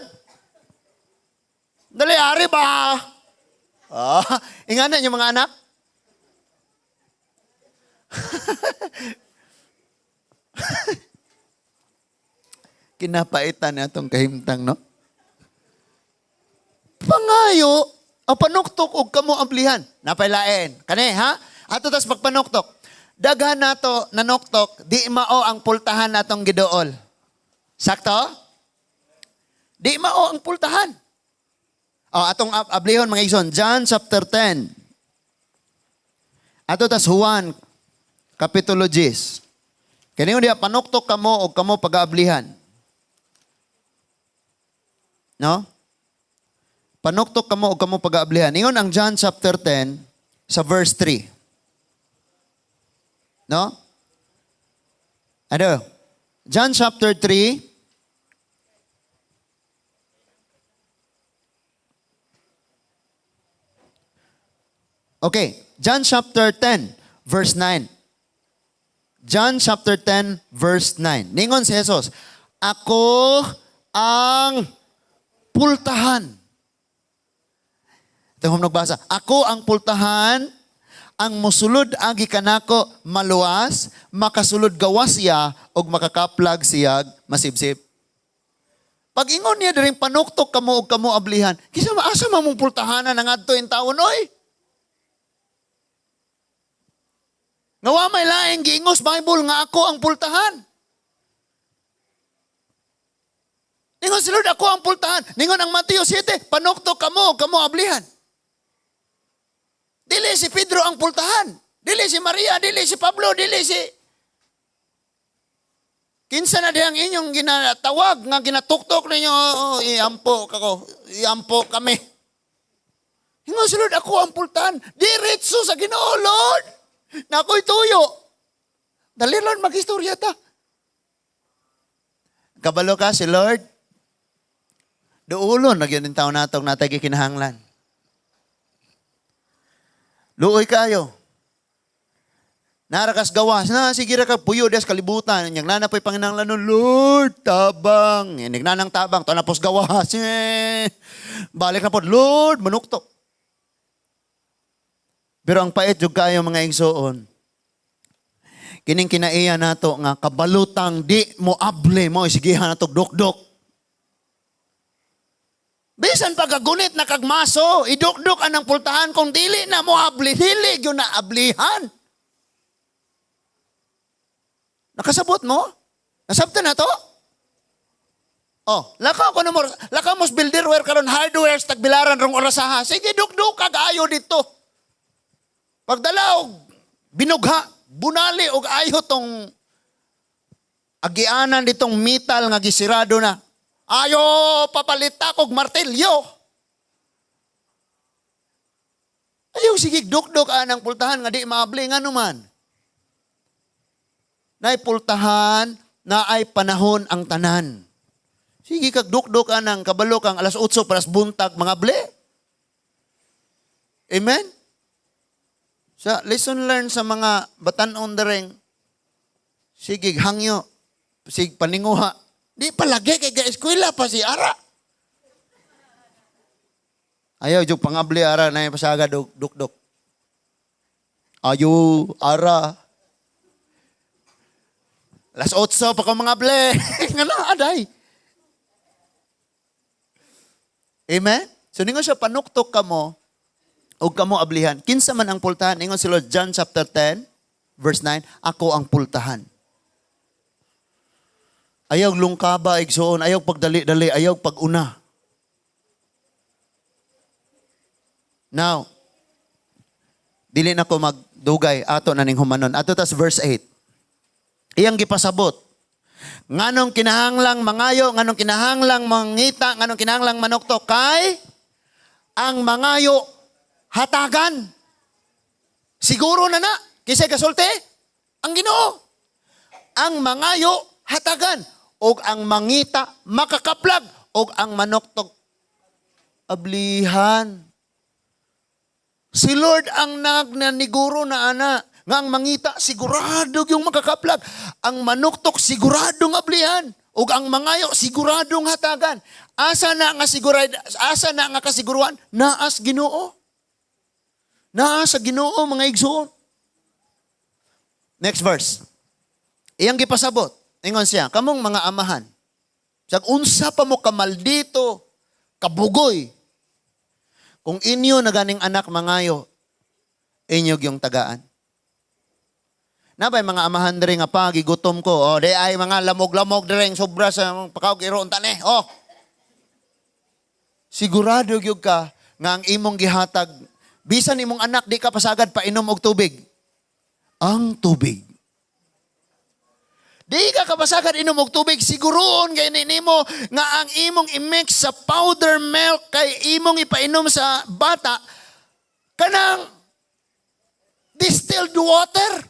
Dali ari ba? Ingana yung mga anak? Kinapaitan na itong kahimtang, no? Pangayo, ang panuktok og kamo amplihan. Napailain. Kani, ha? Ato tas magpanuktok. Daghan nato nanuktok, di mao ang pultahan natong gidool. Sakto? Di mao ang pultahan. Atong ablihon mga igsoon, John chapter 10. Ato tas Juan kapitulo 10. Kaniyo diha panuktok kamo o kamo pag-aablihan. No? Panuktok kamo o kamo pag-aablihan. Ingon ang John chapter 10 sa verse 3. No? Ano? John chapter 3. Okay. John chapter 10, verse 9. John chapter 10, verse 9. Ningon si Jesus, ako ang pultahan. Ito yung nagbasa. Ako ang pultahan, ang musulod agi kanako maluwas, makasulod gawas siya, o makakaplag siyag masibsib. Pag ingon niya daring panuktok kamo o kamo ablihan, kisa maasa mamong pultahanan ang adto in taon, oy. Ngawa may laing giingos Bible nga ako ang pultahan. Ningon si Lord, ako ang pultahan. Ningon ang Mateo 7, panuktok kamo ablihan. Dili si Pedro ang pultahan. Dili si Maria, dili si Pablo, dili si... Kinsa na diyang inyong ginatawag nga ginatuktok ninyo, iampo kami. Ningon si Lord, ako ang pultahan. Diretso sa Ginoo, Lord. Na ako'y tuyo. Dali Lord, mag-istorya ta. Kabalo ka si Lord. Duulon, nagyan din tao natong natay kinahanglan. Luoy kayo. Narakas gawas na, sige ra ka puyo des kalibutan. Yang nanapoy panginahanglan nun, Lord, tabang. Yan, nagnanang tabang, to napos gawas. Balik na po, Lord, manuktok. Pero ang pait jud kayo mga igsoon. Kining kinaiya nato nga kabalutang di mo able mo isigihan nato dukdok. Bisan pagagunit na kagmaso, idukdok anang pultahan kung dili na mo able, dili gyud na ablihan. Nakasabot mo? Nasabtan na to? Lakaw ko na mo, lakaw mos builderware karon hardware tagbilaran rong orasaha. Sige dukdok kagayo dito. Pagdala og binugha, bunali og ayo tong agianan ditong metal nga gisirado na. Ayo papalita kog martilyo. Ayaw sige dukdok anang pultahan nga di maabli nga naman. Naay pultahan na ay panahon ang tanan. Sige kag dukdok anang kabalo kang alas 8 paras buntag mga able. Amen? Sa lesson learn sa mga batanon dereng, sige hangyo, sige paninguha. Di palagi kay ga-eskwela pa si Ara. Ayaw, jug pangabli Ara na yung pasaga duk-duk. Ayaw, Ara. Las 8 pa ko mga able. Nga na, aday. Amen? So, ningon siya, panuktok ka mo, o kamo ablihan. Kinsa man ang pultahan. Ingon si Lord John chapter 10, verse 9, ako ang pultahan. Ayaw lungkaba, igsoon. Ayaw pagdali-dali. Ayaw pag-una. Now, dili na ko magdugay. Ato na ning humanon. Ato tas verse 8. Iyang gipasabot. Nganong kinahanglang mangayo, nganong kinahanglang mangita, nganong kinahanglang manuktok kay ang mangayo hatagan. Siguro na kisay kasulti, ang Ginoo. Ang mangayo hatagan, og ang mangita makakaplag, og ang manuktok ablihan. Si Lord ang nagnaniguro na ana, nga ang mangita sigurado yung makakaplag, ang manuktok siguradong ablihan, og ang mangayo siguradong hatagan. Asa na nga kasiguruhan? Naas Ginoo. Naa sa Ginoo mga igsoon. Next verse. Iyang gipasabot. Ingon siya, kamong mga amahan. Sag unsa pa mo kamaldito, kabugoy. Kung inyo na ganing anak mangayo, inyo yung tagaan. Nabay mga amahan diri nga pa gigutom ko. Di ay mga lamog-lamog diri sobra sa pakawg iron tani. sigurado gyud ka nga ang imong gihatag bisan imong anak di ka pasagad painom og tubig. Ang tubig. Di ka kapasagad inom og tubig, siguroon kay nimo nga ang imong i-mix sa powder milk kay imong ipainom sa bata kanang distilled water.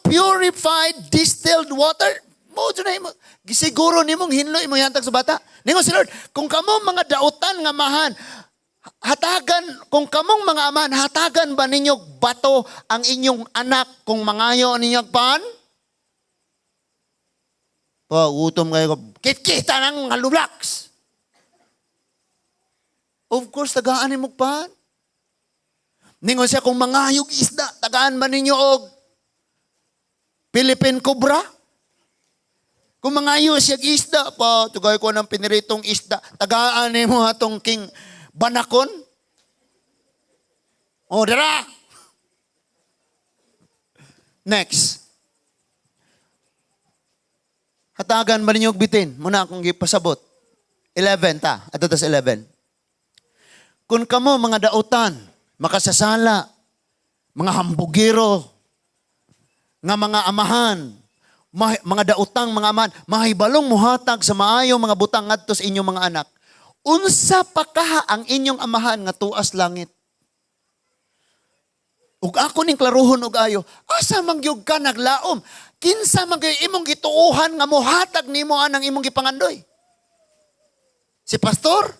Purified distilled water. Mo na imo. Gisiguro nimong hinlo imong ihantag sa bata. Ningon si Lord, kung kamo mga dautan nga mahan, hatagan, kung kamong mga amahan, hatagan ba ninyo bato ang inyong anak kung mangayo ninyong pan? Utom kayo, kit-kita ng mga lulaks. Of course, tagaan mo pan. Ningon siya, kung mangayog isda, tagaan ba ninyo og Philippine Cobra? Kung mangayo siya isda, tugay ko ng piniritong isda, tagaan mo atong king banakon? O, dira! Next. Hatagan ba ninyo bitin? Muna akong gipasabot. 11 ta. Ato tas 11. Kung kamo mga dautan, makasasala, mga hambugiro, nga mga amahan, mga dautang mga amahan, mahibalong muhatag sa maayong mga butang ngadto sa inyong mga anak. Unsa pa kaha ang inyong amahan nga tuas langit? Ug ako ning klaruhon og ayo, asa mangyug ka naglaom? Kinsa man kay imong gituuhan nga mohatag nimo anang imong gipangandoy? Si pastor?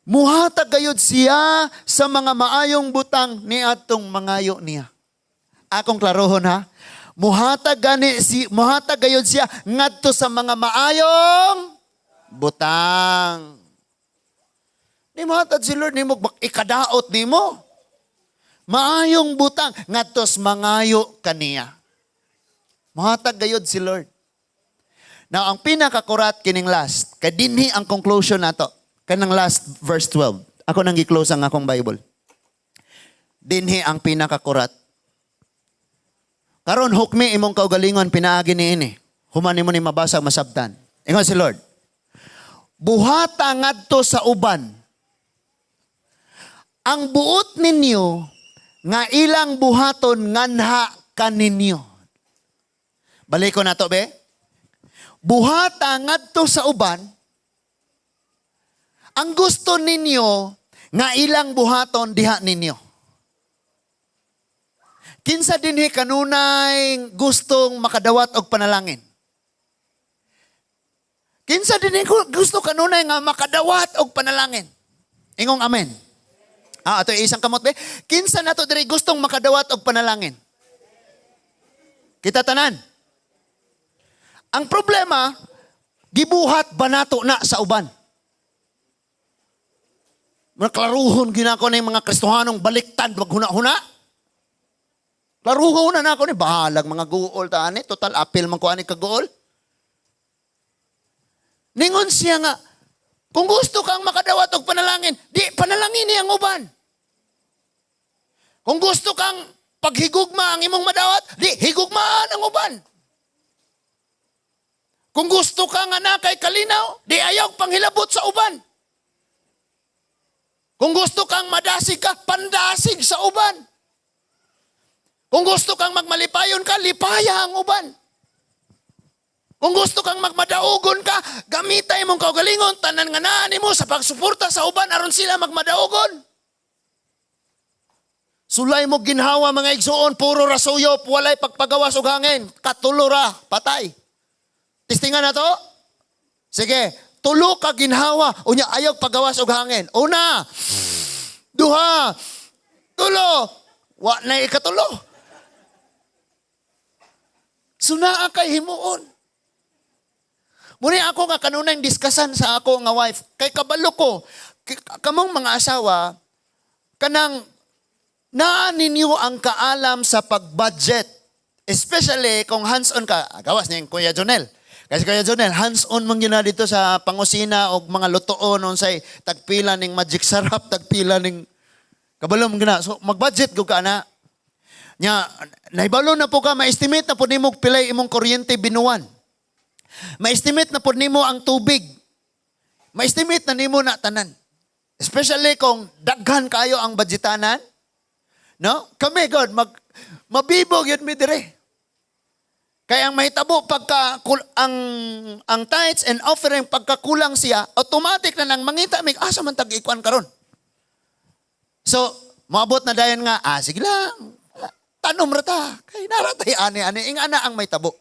Muhatag gayud siya sa mga maayong butang ni atong mangayo niya. Akong klarohon ha. Muhatag gayud siya ngadto sa mga maayong butang. Ni muhatag si Lord nimo ikadaot nimo. Maayong butang ngadtos mangayo kaniya. Muhatag gayud si Lord. Now ang pinakakurat kining last, kay dinhi ang conclusion nato. Kanang last verse 12. Ako nang gi-close ang akong Bible. Dinhi ang pinakakurat. Karon hukmi imong kaugalingon pinaagi niini. Human nimo ni mabasag masabtan. Ingon si Lord. Buhata ngadto sa uban. Ang buot ninyo nga ilang buhaton nganha kaninyo. Balik ko na to, be. Buhata ngadto sa uban, ang gusto ninyo nga ilang buhaton diha ninyo. Kinsa dinhi kanunay gustong makadawat og panalangin? Kinsa dinhi gusto kanunay nga makadawat og panalangin? Ingong amen. Ato isang kamot be. Kinsa nato diri gustong makadawat og panalangin? Kita tanan. Ang problema, gibuhat ba nato na sa uban? Klaruhon ginako na yung mga Kristohanong baliktad wag huna-huna. Klaruhon na nako ni bahalag mga guol ta ani, total apil man ko ani ka guol. Ningon siya nga, kung gusto kang makadawat og panalangin, di panalangin ni ang uban. Kung gusto kang paghigugma ang imong madawat, di higugmaan ang uban. Kung gusto kang anakay kalinaw, di ayaw panghilabot sa uban. Kung gusto kang madasig ka, pandasig sa uban. Kung gusto kang magmalipayon ka, lipaya ang uban. Kung gusto kang magmadaugon ka, gamitay mong kaugalingon, tanan nga naan mo sa pagsuporta sa uban aron sila magmadaugon. Sulay mo ginhawa mga igsuon, puro rasuyop, walay pagpagawas og hangin, katulo ra, patay. Tistingan na to? Sige, tulo ka ginhawa, unya ayaw pagawas og hangin. Una, duha, tulo, wa na ikatulo. Sunaa kay himuon. Muni ako nga kanunay diskasan sa ako nga wife, kay kabalo ko, kamong mga asawa, kanang naan ninyo ang kaalam sa pag-budget. Especially kung hands-on ka. Gawas niya yung Kuya Jonel. Kasi Kuya Jonel, hands-on mong gina dito sa pangusina o mga lutoon unsay tagpila ning magic sarap, tagpila ning kabalo mong gina. So mag-budget ko ka na. Nya, naibalo na po ka, ma-estimate na po ni mo pilay imong kuryente binuwan. Ma-estimate na po nimo ang tubig. Ma-estimate na nimo na tanan. Especially kung daghan kayo ang budgetanan. No? Kami, God, mabibog yun mi dire. Kaya ang mahitabo pagka ang tithes and offering pagkakulang siya, automatic na nang mangita mig asa man tag-ikuan karon. So, maabot na dayon nga, sige lang. Tanom rata. Kay naratay ani-ani ingana ang mahitabo.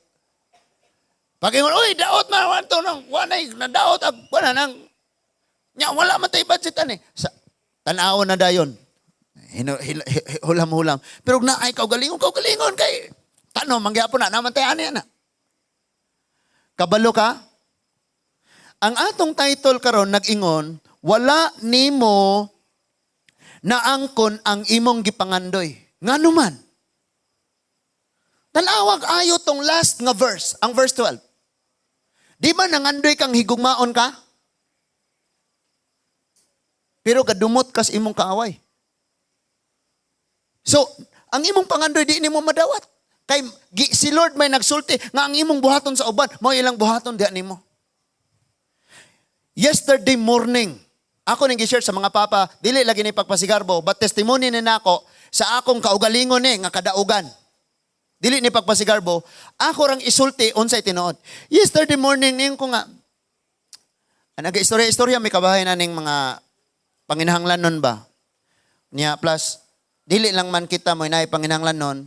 Pag ingon, uy, daot man wanto nang wanay na daot ag wala nang nya wala man tay budget ani. Tan-aw na dayon. Hulam-hulam. Pero naay kaugalingon kay tanom mangyapon na naman tay ani ana. Kabalo ka? Ang atong title karon nag-ingon, wala nimo naangkon ang imong gipangandoy. Ngano man? Talawag ayo tong last nga verse, ang verse 12. Di ba nangandoy kang higugmaon ka? Pero kadumot kas imong kaaway. So, ang imong pangandoy di nimo madawat. Kay si Lord may nagsulti nga ang imong buhaton sa uban, mao ilang buhaton diha nimo. Yesterday morning, ako ning gi-share sa mga papa, dili lagi ni pagpasigarbo, but testimony ni nako sa akong kaugalingon ni nga kadaugan. Dili ni pagpasigarbo, ako rang isulti unsay tinuod. Yesterday morning ning ko nga naga-istorya may kabahay na ning mga panginahanglanon ba. Niya plus dili lang man kita mo inay panginahanglanon,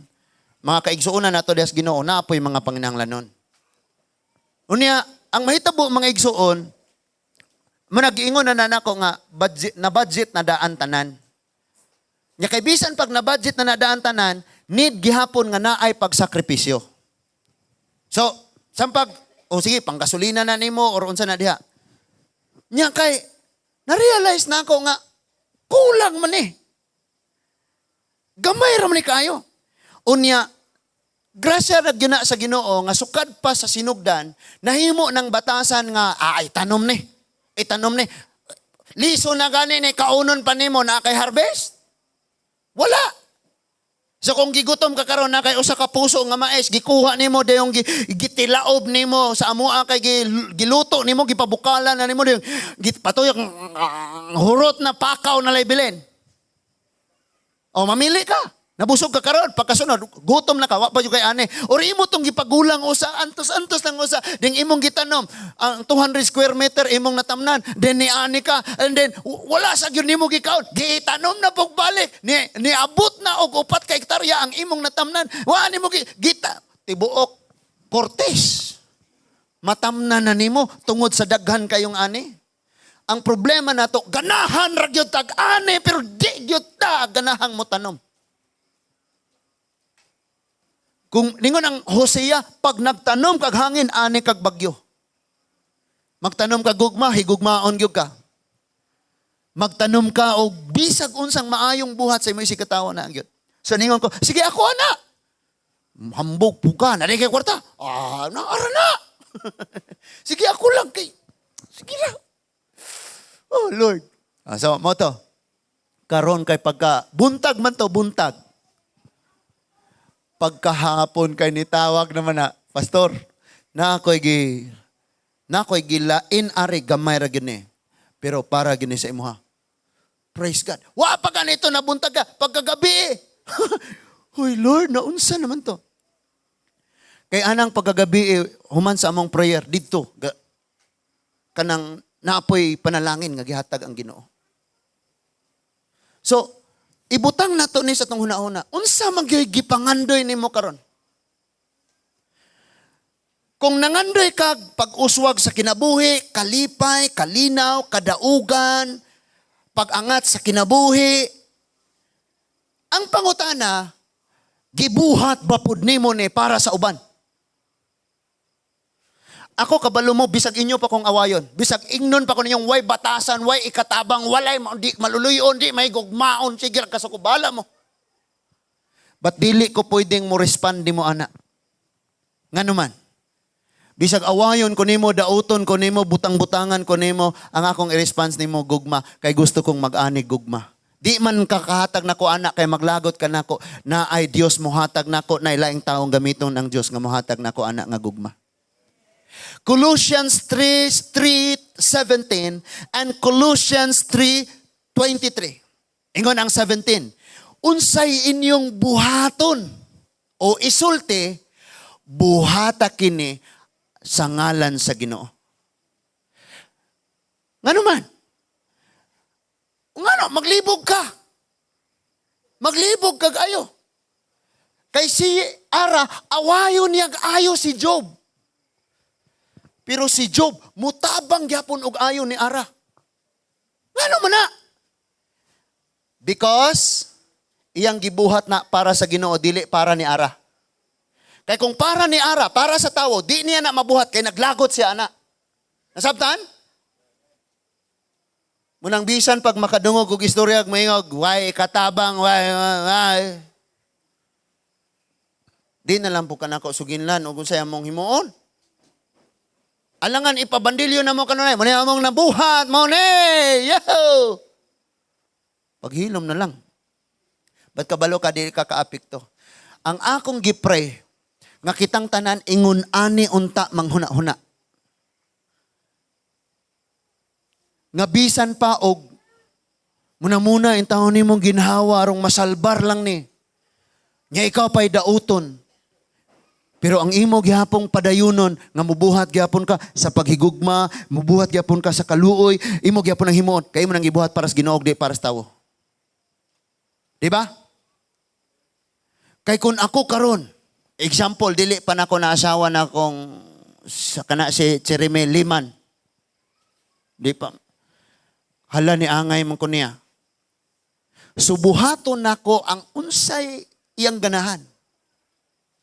mga kaigsuonan nato des Ginoo na apoy mga panginahanglanon. Unya ang mahitabo mga igsuon, manag-ingon na nako nga budget na daan tanan. Nya kay bisan pag na budget na nadaan tanan, need gihapon nga naay pagsakripisyo. So, sampag, sige, panggasolina na nimo or unsa na diha. Nya kay, na-realize na ako nga, kulang man eh. Gamay raman ni kayo. Unya, grasya na gina sa Ginoo nga sukad pa sa sinugdan, nahimo ng batasan nga, tanom ni. Itanom ni. Liso na gani ni kaunon pa nimo na kay harvest? Wala. So kung gigutom ka karon na kay usa ka puso nga mais, gikuha nimo dayong gitilaob nimo sa amoa kay giluto nimo, gipabukalan na nimo dayong gipatuyok hurot na pakaw na laybilen. O mamili ka. Nabusog ka karon pagkasunod gutom na ka wa pa jud kay ani. Or imo tong gipagulang usa antos lang usa ding imong gitanom ang 200 square meter imong natamnan then ni ani ka and then wala sa gyud nimo gikaon gitanom na pug balik ni abot na og 4 ka hektarya ang imong natamnan wa nimo gita tibuok Cortes matamnan na nimo tungod sa daghan kayong ani. Ang problema nato ganahan ra gyud tag ani pero di gyud ta ganahang mo tanom. Kung ningon ang Hosea, pag nagtanom kag hangin, ani kag bagyo. Magtanom ka gugma, higugmaon gyud ka. Magtanom ka og bisag unsang maayong buhat sa imong sikatawa na gyud. So ningon ko, sige ako ana. Hambog puka, na kay kwarta. Naara na. Sige ako lang kay. Sige na. Oh Lord. So mo to. Karon kay pagka buntag man to, buntag. Pagkahapon kay nitawag naman na, Pastor, na ako'y gilain ari gamay ra gini. Pero para gini sa imuha. Praise God. Wa pa ganito nabuntag ka pagkagabi. Hoy Lord, naunsa naman to. Kay anang pagkagabi human sa among prayer didto kanang naapoy panalangin nga gihatag ang Ginoo. So, ibutang nato ni sa tong hunahuna. Unsa man gyud gipangandoy nimo karon? Kung nangandoy kag pag-uswag sa kinabuhi, kalipay, kalinaw, kadaugan, pag-angat sa kinabuhi, ang pangutana, gibuhat ba pud nimo ni para sa uban? Ako kabalo mo, bisag inyo pa kong awayon. Bisag ingnon pa ko ninyong way batasan, way ikatabang, walay di maluluyon, di may gugmaon, sige kasukubala mo. But dili ko pwedeng mo respond di mo anak. Nga naman, bisag awayon ko nimo, dauton ko nimo, butang-butangan ko nimo, ang akong i-response nimo gugma, kay gusto kong mag-anig gugma. Di man kakahatag nako anak, kay maglagot ka nako, na ay Dios mohatag nako, na ilaing taong gamiton ng Dios nga mohatag nako anak nga gugma. Colossians 3:17 and Colossians 3:23. Ingon ang 17. Unsay inyong buhaton o isulti, buhata kini sa ngalan sa Ginoo. Ngano man? Ngano, maglibog ka. Maglibog kag ayo. Kay si Ara, awayon niyag ayo si Job. Pero si Job, mutabang gyapon og ayo ni Ara. Ngano man na? Because iyang gibuhat na para sa Ginoo, dili para ni Ara. Kay kung para ni Ara, para sa tawo, di niya na mabuhat kay naglagot siya ana. Nasabtan? Munang bisan pag makadungog og istorya og mayngog, why katabang, why. Di na lang po ka nako suginlan o kung sa'yo mong himuon. Alangan ipabandilyo na mo kanunay. Muna mong nabuhat, muna. Yo! Paghilom na lang. Ba't kabalo ka, di ka kaapikto? Ang akong gipray, nga kitang tanan, ingun ani unta manghuna-huna. Nga bisan pa og muna in taon ni mong ginhawa arong masalbar lang ni. Nya ikaw pa'y dauton. Pero ang imo gihapong padayunon nga mubuhat gyapon ka sa paghigugma, mubuhat gyapon ka sa kaluoy, imo gyapon ang himuon, kay imo nang gibuhat para sa Ginoo di para sa tawo. Di ba? Kay kun ako karon, example dili pa nako na asawa na akong sa kana si Jeremy Liman. Di pa. Hala ni angay man ko niya. Subuhaton nako ang unsay iyang ganahan.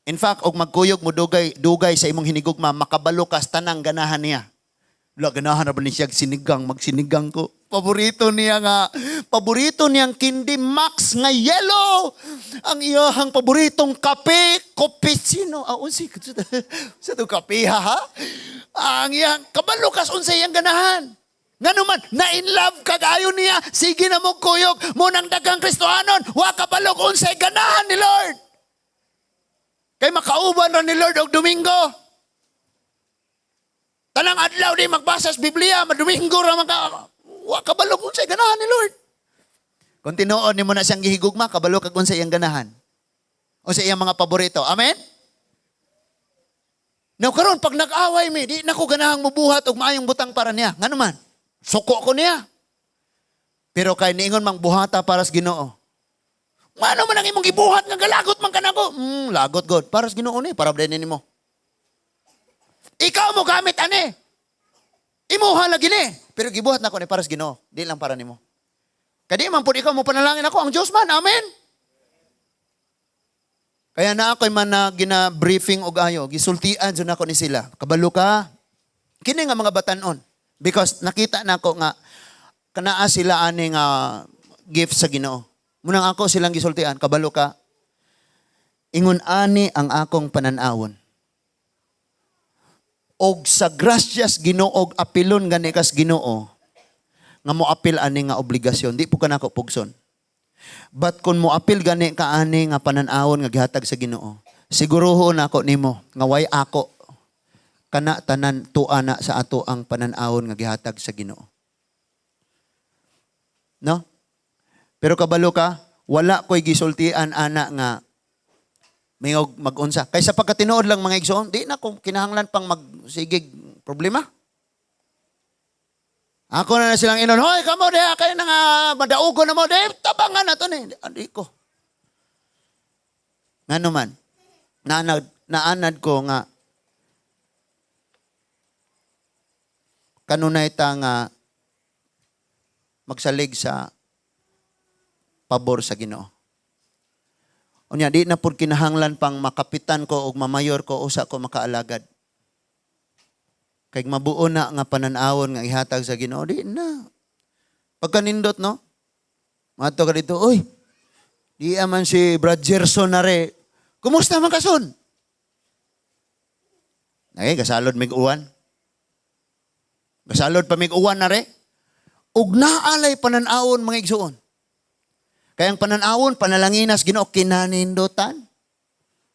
In fact, og magkuyog mo dugay sa imong hinigugma, makabalo ka sa tanang ganahan niya. Wala, ganahan na ba niya magsinigang ko. Paborito niyang Candy Max nga yellow. Ang iyahang paboritong kape, cappuccino. Unsi, sa ito kape ha? Ang iyahang, kabalo ka sa unsay iyang ganahan. Nga naman, na in love kagayo niya, sige na mo kuyog, munang dagang Kristohanon, wa kabalog unsay ganahan ni Lord. Kay makauban ra ni Lord og Domingo. Tanang adlaw di magbasa sa Biblia, madomingo ra wa kabalog unsay ganahan ni Lord. Kung tinuod nimo na siyang gihigugma, kabalo kag unsay iyang ganahan. O sa iyang mga paborito. Amen? Now karon pag nag-away mi, di nako ganahang mubuhat og maayong butang para niya. Ngano man? Suko ko niya. Pero kay niingon mang buhata para sa Ginoo. Mano man ang imong gibuhat nga galagot man kanako? Lagot God. Para sa Ginoo ni, para din nimo. Ikaw mo gamit ani. Imuha lagi ni. Pero gibuhat nako ni para sa Ginoo, di lang para nimo. Kadi man pud ikaw mo panalangin ako ang Dios man. Amen. Kaya na ako'y man na gina-briefing og ayo, gisultian jud nako ni sila. Kabalo ka. Kini nga mga batan-on. Because nakita nako nga kanaa sila ani nga gift sa Ginoo. Munang ako silang gisultian, kabalo ka. Ingon ani ang akong pananawon. Og sa grasyas Ginoo og apilon gani kas Ginoo nga moapil ani nga obligasyon, di po kanako pugson. But kung moapil gani ka ani nga pananawon nga gihatag sa Ginoo, siguruhon nako nimo nga way ako kana tanan tuana sa ato ang pananawon nga gihatag sa Ginoo. No? Pero kabalo ka, wala ko'y gisultian ana nga mayog mag-unsa. Kaysa pagkatinuod lang mga igsoon, di na kung kinahanglan pang magsigig problema. Ako na silang inon, hoy, kamo de, kayo na nga, madaugo na mo, de, tabangan na to ni. Andi ko. Nga naman, naanad ko nga, kanunay ta nga magsalig sa pabor sa Ginoo. Unya di na pud kinahanglan pang makapitan ko og mamayor ko usa ko makaalagad. Kay mabuo na nga pananawon nga ihatag sa Ginoo, di na. Pagkanindot no. Mato ka dito, oy. Di man si Brad Gerson na re. Kumusta man kason? Ay, kasalod mig uwan. Kasalod pa mig uwan na re. Ug naalay pananawon mga igsuon. Kaya ang pananawon, panalanginas, Ginoo, kinanindutan.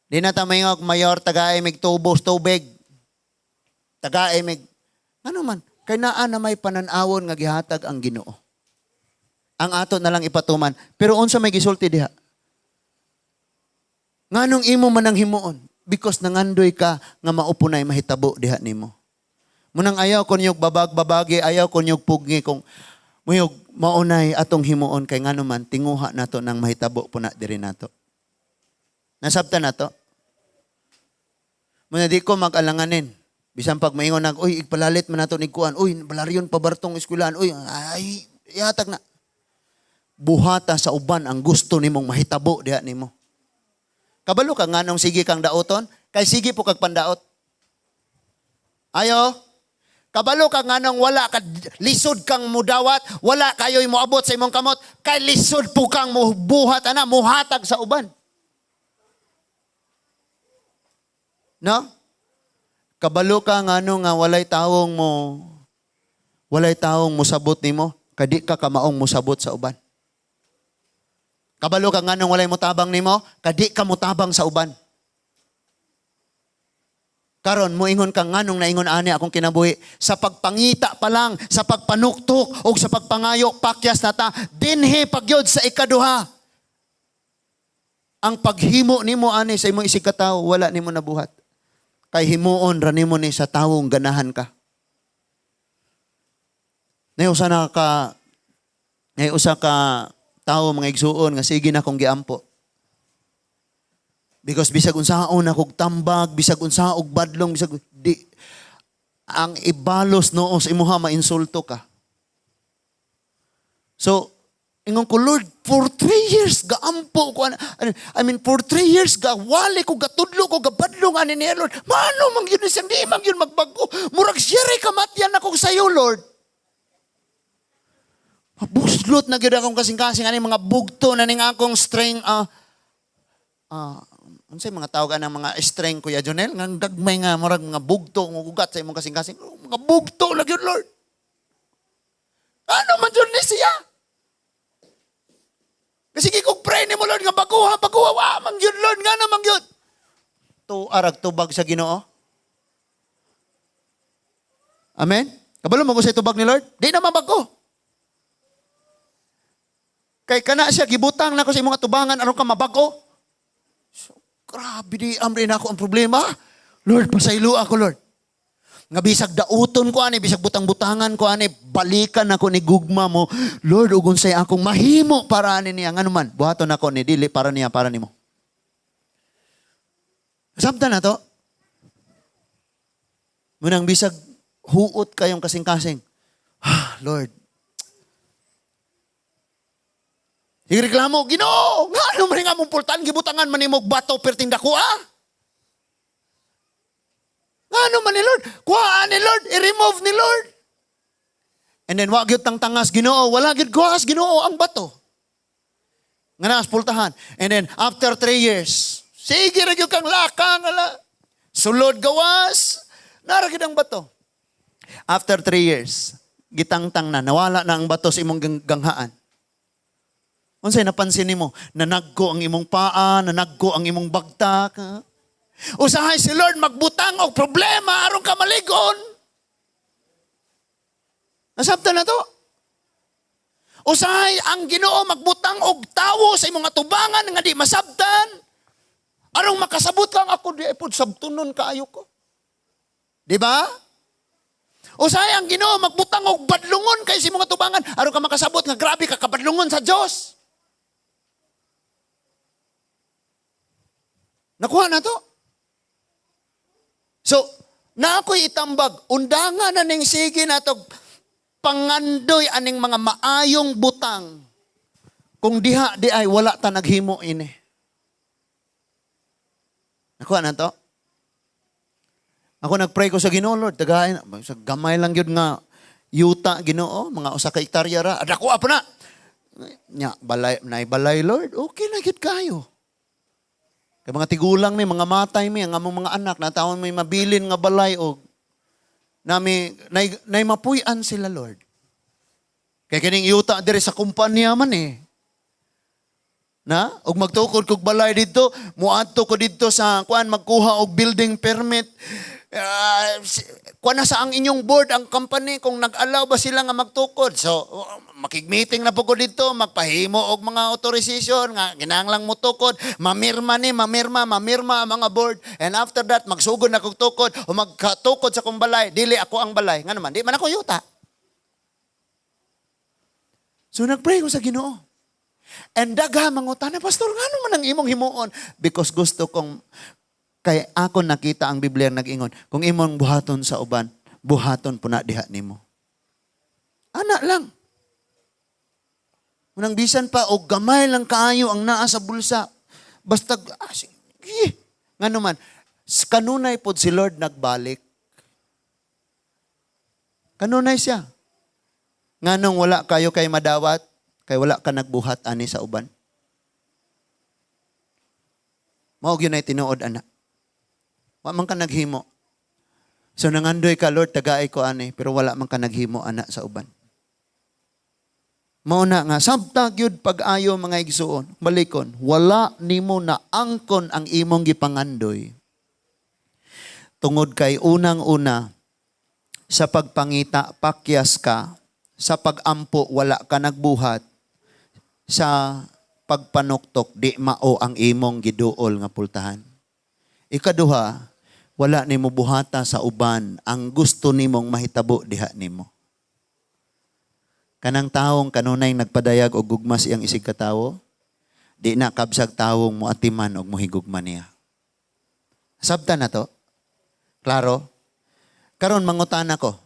Di na tamayog, mayor, tagay, mig tubos, tubig. Tagaay mig ano man kay naa na may pananawon nga gihatag ang Ginoo. Ang ato na lang ipatuman. Pero unsa may gisulti diha? Nganong imo man ang himuon? Because nangandoy ka nga maupunay mahitabo diha nimo. Munang ayaw ko niyog babag-babagi, ayaw ko niyog pugni kung muyog maunay atong himuon kay ngano man tinguha nato nang mahitabo puna diri nato. Nasabtan nato. Muna di ko mag-alanganin. Bisan pag maingon nag, uy, igpalalit man nato ni kuan, uy, balaryon pa bartong eskwelahan, uy, ay, ihatag na. Buhata sa uban ang gusto nimong mahitabo diha nimo. Kabalo ka nganong sige kang daoton, kay sige po kag pandaot. Ayo. Kabalo ka nganong wala ka lisod kang mudawat, wala kayo'y moabot sa imong kamot, kay lisod po kang buhat ana, muhatag sa uban. No? Kabalo ka ngano nga walay tawong musabot nimo, kadi ka kamaong musabot sa uban. Kabalo ka nganong walay mutabang nimo, kadi ka mutabang sa uban. Karon moingon ka nganong naingon ani akong kinabuhi sa pagpangita pa lang, sa pagpanuktok o sa pagpangayo pakyas nata dinhi pagyod sa ikaduha. Ang paghimo nimo ani sa imong isigkatawo wala nimo nabuhat. Kay himuon ra nimo ni sa tawong ganahan ka. Nay usa ka tawo mga igsuon nga sige na kong giampo. Because bisag unsaon akong tambag, bisag unsa og badlong, bisag di ang ibalos noo sa imuha mainsulto ka. So, ingon ko, Lord, for 3 years gaampo ko. For 3 years wali ko, gatudlo ko, gabadlong ani niya, Lord. Mano mang yun isang di mang yun magbago. Murag siyari kamatyan ako sa iyo, Lord. Mabuslot na gyud akong kasing-kasing ani mga bugto na ning akong string unsay mga tawag ng mga string Kuya Jonel nga dagmay nga murag mga bugto ng ugat sa imong kasing-kasing. Mga bugto lang yun, Lord. Ano man yun ni siya? Kasi kung pray ni mo, Lord, nga baguha, wa man yun, Lord, nga naman yun. Arag tubag sa Ginoo. Amen? Kabalo mo ko sa tubag ni Lord? Di naman bago. Kay kana siya, gibutang na ko sa imong tubangan, aron ka mabago. So, grabe di, amri na ako ang problema. Lord, pasaylo ako, Lord. Nga bisag dauton ko ani, bisag butang-butangan ko ani, balikan ako ni gugma mo. Lord, ugon say akong mahimo para ani niya. Nga naman, buhaton ako ni dili para niya, para nimo. Sabta na to. Munang bisag huot kayong kasing-kasing. Lord. Ireklamo, Ginoo, nga ano man nga mong pultan, gibutangan man nimog bato perting dako Ano man ni Lord? Kuhaan ni Lord. I-remove ni Lord. And then, wag yun tangas, Ginoo. Wala yun kuhas, Ginoo, ang bato. Nga naas pultahan. And then, after 3 years, sige rin yung kang lakang, sulod gawas, naragid ang bato. After 3 years, gitangtang na, nawala na ang bato sa imong ganghaan. Unsay napansin nimo? Nanagko ang imong paa, nanagko ang imong bagtak, usahay si Lord magbutang og problema aron ka maligon. Nasabtan na to. Usahay ang Ginoo magbutang og tawo sa imong atubangan nga di masabtan. Aron makasabot kang ako di pud sabtunon kaayo ko. Di ba? Usahay ang Ginoo magbutang og badlungon kay sa imong atubangan aron ka makasabot nga grabe ka kabadlungon sa Dios. Nakuha na to. So, na ako'y itambag, undangan na ning sige na ito, pangandoy aning mga maayong butang, kung diha di ay wala ta naghimo ini. Nakuha na to? Ako nagpray ko sa Ginoo, Lord, tagain, sa gamay lang yun nga, yuta, Ginoo, mga usa ka hektarya ra, adako pa na. Nya, balay, Lord, okay na yun kayo. Kaya mga tigulang mi, mga matay mi, ang among mga anak, natawon may mabilin nga balay o nami, nay mapuyan sila, Lord. Kaya kining yuta diri sa kumpanya man Na? Og magtukod kog balay dito, muadto ko dito sa kuan magkuha og building permit. Kuha na sa ang inyong board, ang company, kung nag-allow ba sila nga magtukod. So, makig-meeting na po ko dito, magpahimo og mga authorization, nga ginahanglang mo tukod, mamirma ang mga board. And after that, magsugod na kong tukod, o magkatukod sa kong balay, dili ako ang balay. Nga naman, di man ako yuta. So, nag-pray ko sa Ginoo. And dagha mangutan na, Pastor, nga naman ang imong himuon? Because gusto kong, kay ako nakita ang Biblia nag-ingon, kung imong buhaton sa uban, buhaton po na diha nimo. Anak lang. Unang bisan pa, o gamay lang kaayo ang naa sa bulsa. Basta, sige. Nga naman, kanunay po si Lord nagbalik. Kanunay siya. Nga nung wala kayo kay madawat, kay wala ka nagbuhat ani sa uban. Maog yun ay tinuod, anak. Wa man ka naghimo. So nangandoy ka, Lord, tagaay ko ani, pero wala man ka naghimo, anak, sa uban. Mauna nga, sabtag yun pag-ayo mga igsuon, balikon, wala nimo na angkon ang imong gipangandoy. Tungod kay unang-una, sa pagpangita, pakyas ka, sa pagampo, wala ka nagbuhat, sa pagpanuktok, di mao ang imong giduol nga pultahan. Ikaduha, wala nimo buhata sa uban ang gusto nimong mahitabo diha nimo. Kanang taong kanunay nagpadayag og gugma siyang isig katawo, di na kabsag tawong moatiman og mohigugma niya. Sabta na to? Klaro? Karon mangutan ako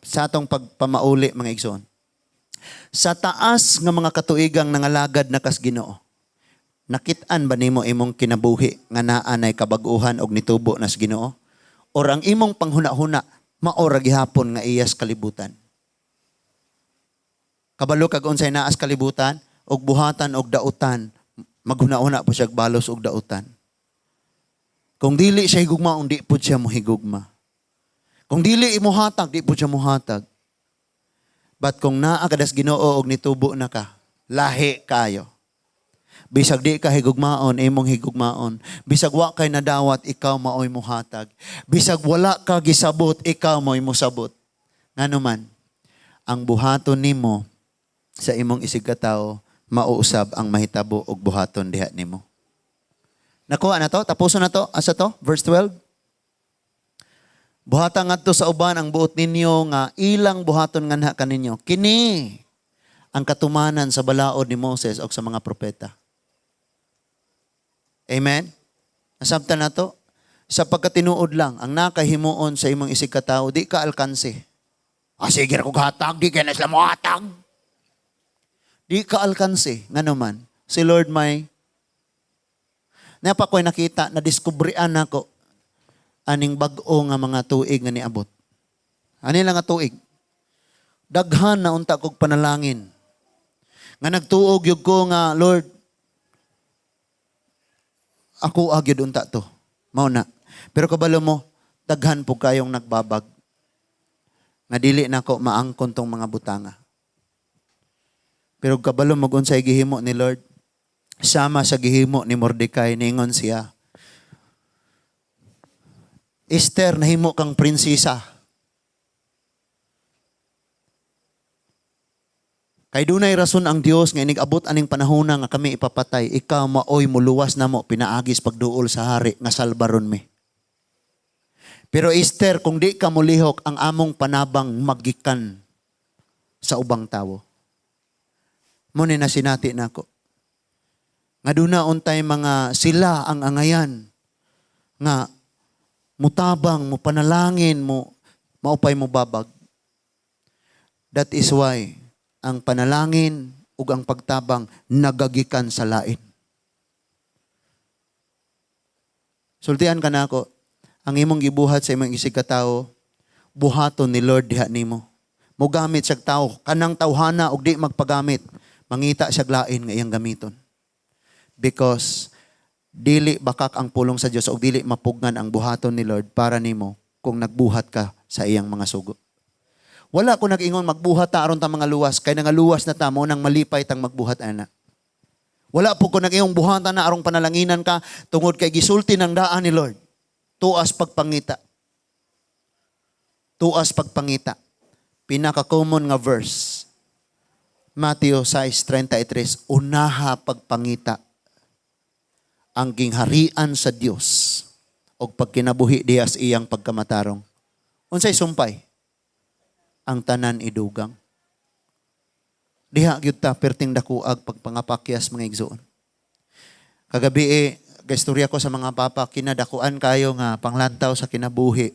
sa atong pagpamauli mga igsoon. Sa taas nga mga katuigang nangalagad na kas Ginoo, nakit-an ba nimo imong kinabuhi nga naa nay kabag-uhan og nitubo nas Ginoo? Or ang imong panghuna-huna maora gihapon nga iyas kalibutan? Kabalo kag unsay naas kalibutan og buhatan og dautan, maghuna-huna po siya balos og dautan. Kung dili siya higugma, di po siya mohigugma. Kung dili imuhatag, di po siya muhatag. But kung naa kadas Ginoo og nitubo na ka, lahi kayo. Bisag di ka higugmaon, imong higugmaon. Bisag wa kay nadawat, ikaw maoy muhatag. Bisag wala ka gisabot, ikaw maoy musabot. Ngano man, ang buhaton nimo sa imong isig katawo, mauusab ang mahitabo og buhaton diha nimo. Nakuha na to? Tapuson na to? Asa to? Verse 12. Buhatan ngadto sa uban ang buot ninyo nga ilang buhaton nganha kaninyo. Kini ang katumanan sa balaod ni Moses o sa mga propeta. Amen? Nasabtan na to? Sa pagkatinuod lang, ang nakahimuon sa imong isig katawo, di ka alkanse. Sige ako hatag, di ka na sila mo hatag. Di ka alkanse. Nga naman, si Lord may, napa ko'y nakita, nadiskubrian ako, aning bag-o nga mga tuig nga niabot. Ano lang nga tuig? Daghan na unta kog panalangin. Nga nagtuog yug ko nga, Lord, ako agyod unta to. Mao na. Pero kabalo mo, daghan po kayong nagbabag. Nga dili na ko maangkon tong mga butanga. Pero kabalo mo unsay gihimo ni Lord, sama sa gihimo ni Mordecai, ningon siya, Esther, nahimo kang prinsesa. Kay dunay rason ang Dios nga inigabot aning panahona nga kami ipapatay, ikaw maoy muluwas na mo pinaagis pagduol sa hari nga salbaron mi. Pero Esther, kung di ka mulihok, ang among panabang magikan sa ubang tawo. Muna na sinati na ako. Nga duna untay mga sila ang angayan nga mutabang, mo panalangin, mo maupay mo babag. That is why ang panalangin ug ang pagtabang nagagikan sa lain. Sultian ka na ako, ang imong gibuhat sa imong isig katawo, buhaton ni Lord diha nimo. Mo gamit siya tao, kanang tawhana ug di magpagamit, mangita siya lain nga iyang gamiton. Because dili bakak ang pulong sa Dios ug dili mapugnan ang buhaton ni Lord para nimo kung nagbuhat ka sa iyang mga sugo. Wala ko nag-ingon magbuhat ta aron ta mga luwas kay nga luwas na ta mo nang malipay tang magbuhat ana. Wala po ko nag-ingong buhatan na arong panalanginan ka tungod kay gisulti ng daan ni Lord. Tuas pagpangita. tuas pagpangita. Pinaka-common nga verse. Matthew 6:33, unaha pagpangita ang gingharian sa Dios o pagkinabuhi diya sa iyang pagkamatarong. Unsay sumpay? Ang tanan idugang. Diha gyud ta perting dakuag pagpangapakyas mga igsoon. Kagabi gaistorya ko sa mga papa, kinadakuan kayo nga panglantaw sa kinabuhi.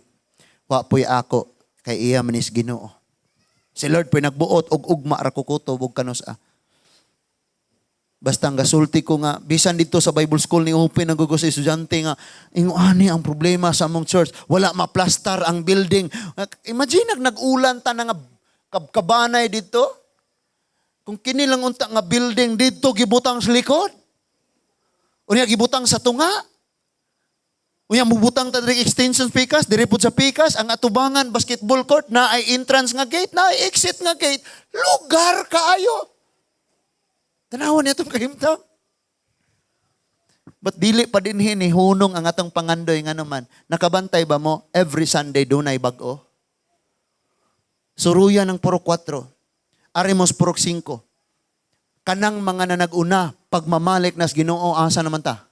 Wa po'y ako, kay iya manis Ginoo. Si Lord po'y nagbuot, og ugma ra kukuto, og kanos Basta ang gasulti ko nga, bisan dito sa Bible School ni Upin, nagugo sa estudyante nga, ani ang problema sa among church, wala maplastar ang building. Imagine, nag-ulan ta na nga kabanay dito. Kung kinilang unta nga building dito, gibutang sa likod. Unya gibutang sa tunga. Unya mubutang ta diri extension pikas, diri pud sa pikas ang atubangan basketball court na ay entrance nga gate, na ay exit nga gate. Lugar kaayo. Tanawon niya itong kahimtang. But dili pa din hinihunong ang atong pangandoy nga naman. Nakabantay ba mo every Sunday dunay bag-o? Suruyan ng puro 4. Arimos puro 5. Kanang mga nanag-una, pagmamalik nas Ginoo, asa naman ta?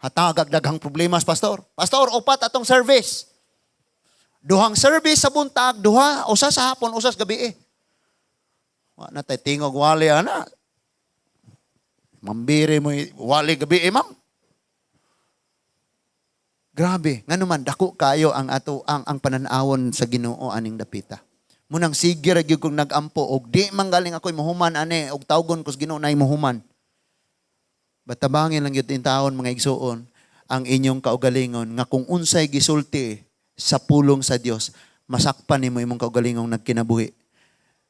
Hatagag daghang problemas, pastor. Pastor, upat atong service. Duhang service sa buntag, duha, usa sa hapon, usa sa gabi Wa na tay tingog wali ana. Mambiri mo wali gabi ma'am. Grabe, nganuman dako kayo ang ang pananawon sa Ginoo aning dapita. Munang sige ra gyud kong nagampo og di man galing ako'y mohuman ani og tawgon ko sa Ginoo nay mohuman. Batabangin lang gyud in taon mga igsuon ang inyong kaugalingon nga kung unsay gisulti sa pulong sa Dios, masakpan nimo imong kaugalingong nagkinabuhi.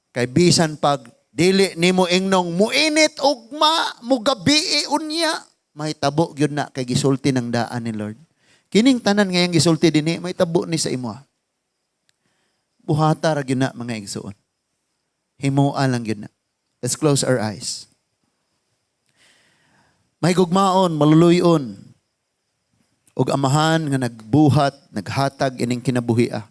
Kay bisan pag dili nimo ingnong muinit og mugabi unya, mahitabo gyud na kay gisulti ng daan ni Lord. Kining tanan ngayang gisulti dinhi mahitabo ni sa imo. Buhata ra gyud na mga igsuon. Himuan lang gyud na. Let's close our eyes. May gugmaon, maluluyon, og amahan nga nagbuhat, naghatag ining kinabuhia.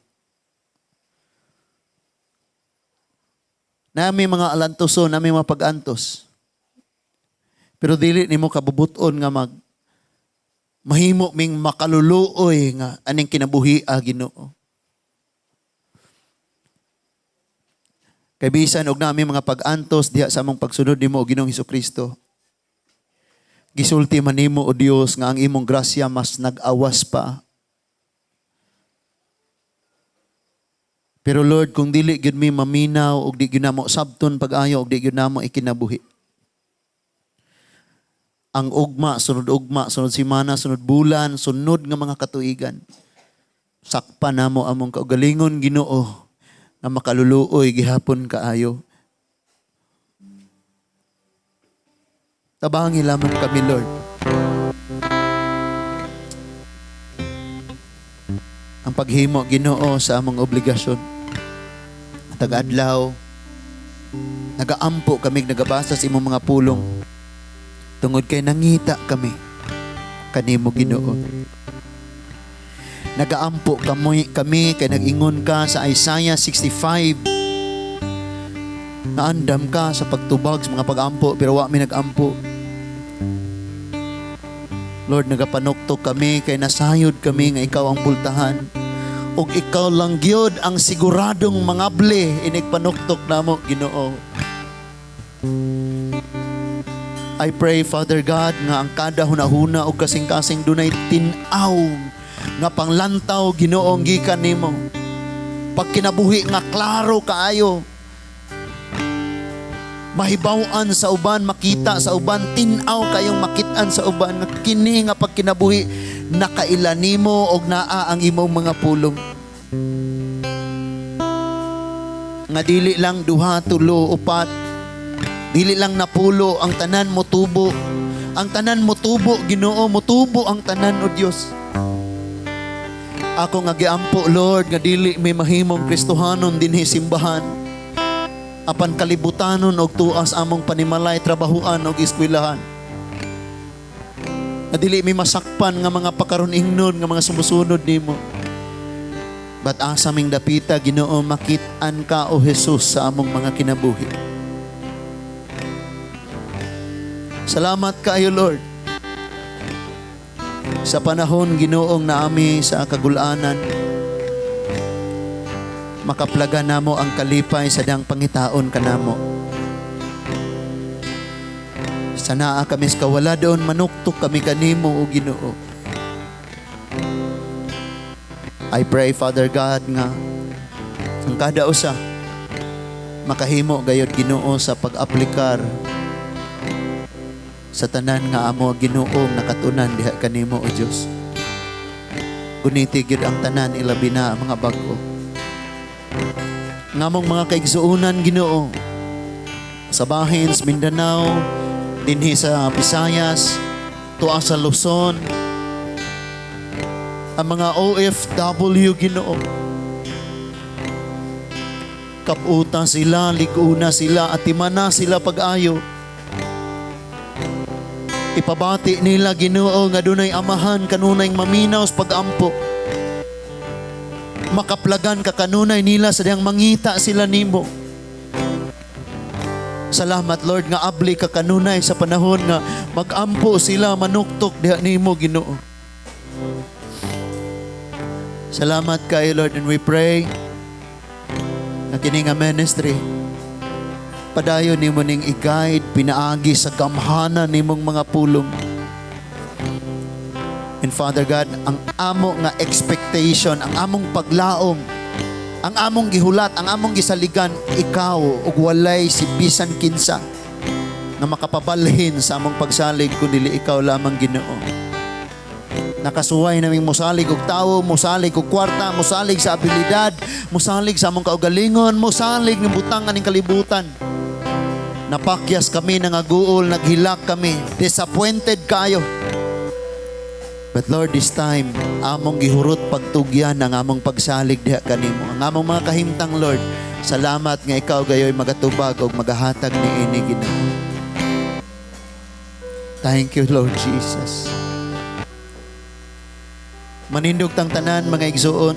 Nami mga alantoso, nami mga pag-antos. Pero dili nimo kabubuton nga mahimo ming makaluluoy nga aning kinabuhia Ginoo. Kay bisan og nami mga pag-antos diha sa among pagsunod nimo Ginoong Hesukristo. Gisulti man nimo o Dios nga ang imong grasya mas nag-awas pa. Pero Lord, kung dili gyud mi maminaw og di gyud namo sabton pag-ayo og di gyud namo ikinabuhi. Ang ugma, sunod simana, sunod bulan, sunod nga mga katuigan. Sakpa namo among kaugalingon Ginoo nga makaluluoy gihapon kaayo. Tabangi lamang kami, Lord. Ang paghimo Ginoo sa among obligasyon. Taga-adlaw, nagaampo kami, nagabasa sa imong mga pulong. Tungod kay nangita kami kanimo Ginoo. Nagaampo kami kay nag-ingon ka sa Isaiah 65. Naandam ka sa pagtubag sa mga pag-ampo pero wa mi nag-ampo. Lord, nagapanuktok kami kay nasayod kami nga ikaw ang bultahan. Og ikaw lang gyud ang siguradong mangabli inig panuktok namo Ginoo. I pray, Father God, nga ang kada hunahuna o kasing-kasing dunay tinaw nga panglantaw Ginoo gikan nimo. Pagkinabuhi nga klaro kaayo. Mahibaw-an sa uban, makita sa uban, tinaw kayong makitaan sa uban nga kini nga pagkinabuhi nakaila nimo og naa ang imong mga pulong. Nga dili lang duha, tulo, upat, dili lang napulo, ang tanan mo tubo. Ang tanan mo tubo, Ginoo, mo tubo ang tanan o Dios. Ako nga giampo, Lord, nga dili may mahimong Kristohanon dinhi simbahan. Apan kalibutanon og tuas among panimalay, trabahuan og eskwelahan. Nga dili may masakpan nga mga pakaron ingnon nga mga sumusunod nimo. But asaming dapita, Ginoo, makit-an ka o Jesus sa among mga kinabuhi. Salamat kayo, Lord. Sa panahon, Ginoong naami sa kagulanan, makaplagan namo ang kalipay sa dang pangitaon kanamo. Sanaa kami sa kawala doon, manuktok kami kanimo o Ginoo. I pray, Father God, nga ang kada usa makahimo gayud Ginoo sa pag-aplikar sa tanan nga amo Ginoong nakatunan diha kanimo o Dios. Guniti gyud ang tanan, ilabi na ang mga bag-o. Ngamong mga kaigsuunan, Ginoo, sa bahin sa Mindanao, dinhi sa Visayas, tuwa sa Luzon, ang mga OFW, Ginoo, kaputa sila, liguna sila, at timana sila pag-ayo. Ipabati nila, Ginoo, nga dunay amahan kanunay maminaw sa pag-ampo. Makaplagan ka kanunay nila sa diyang mangita sila nimo. Salamat, Lord, nga abli ka kanunay sa panahon nga mag-ampo sila, manuktok diha nimo, Ginoo. Salamat kayo, Lord, and we pray na kini nga ministry padayon nimo ning i-guide, pinaagi sa gamhanan nimong mga pulong. And Father God, ang amo nga expectation, ang among paglaom, ang among gihulat, ang among gisaligan, ikaw ug walay si bisan kinsa na makapabalhin sa among pagsalig kundi ikaw lamang, Ginoo. Nakasuway naming musalig og tawo, musalig og kwarta, musalig sa abilidad, musalig sa among kaugalingon, musalig ng butangan ning kalibutan. Napakyas kami, nangaguol, naghilak kami, disappointed kayo. But Lord, this time, among gihurot pagtugyan ang among pagsalig diha kanimo. Ang among mga kahimtang, Lord, salamat nga ikaw gayoy magatubag o magahatag ni ini, Ginoo. Thank you, Lord Jesus. Manindog tang tanan, mga igsuon.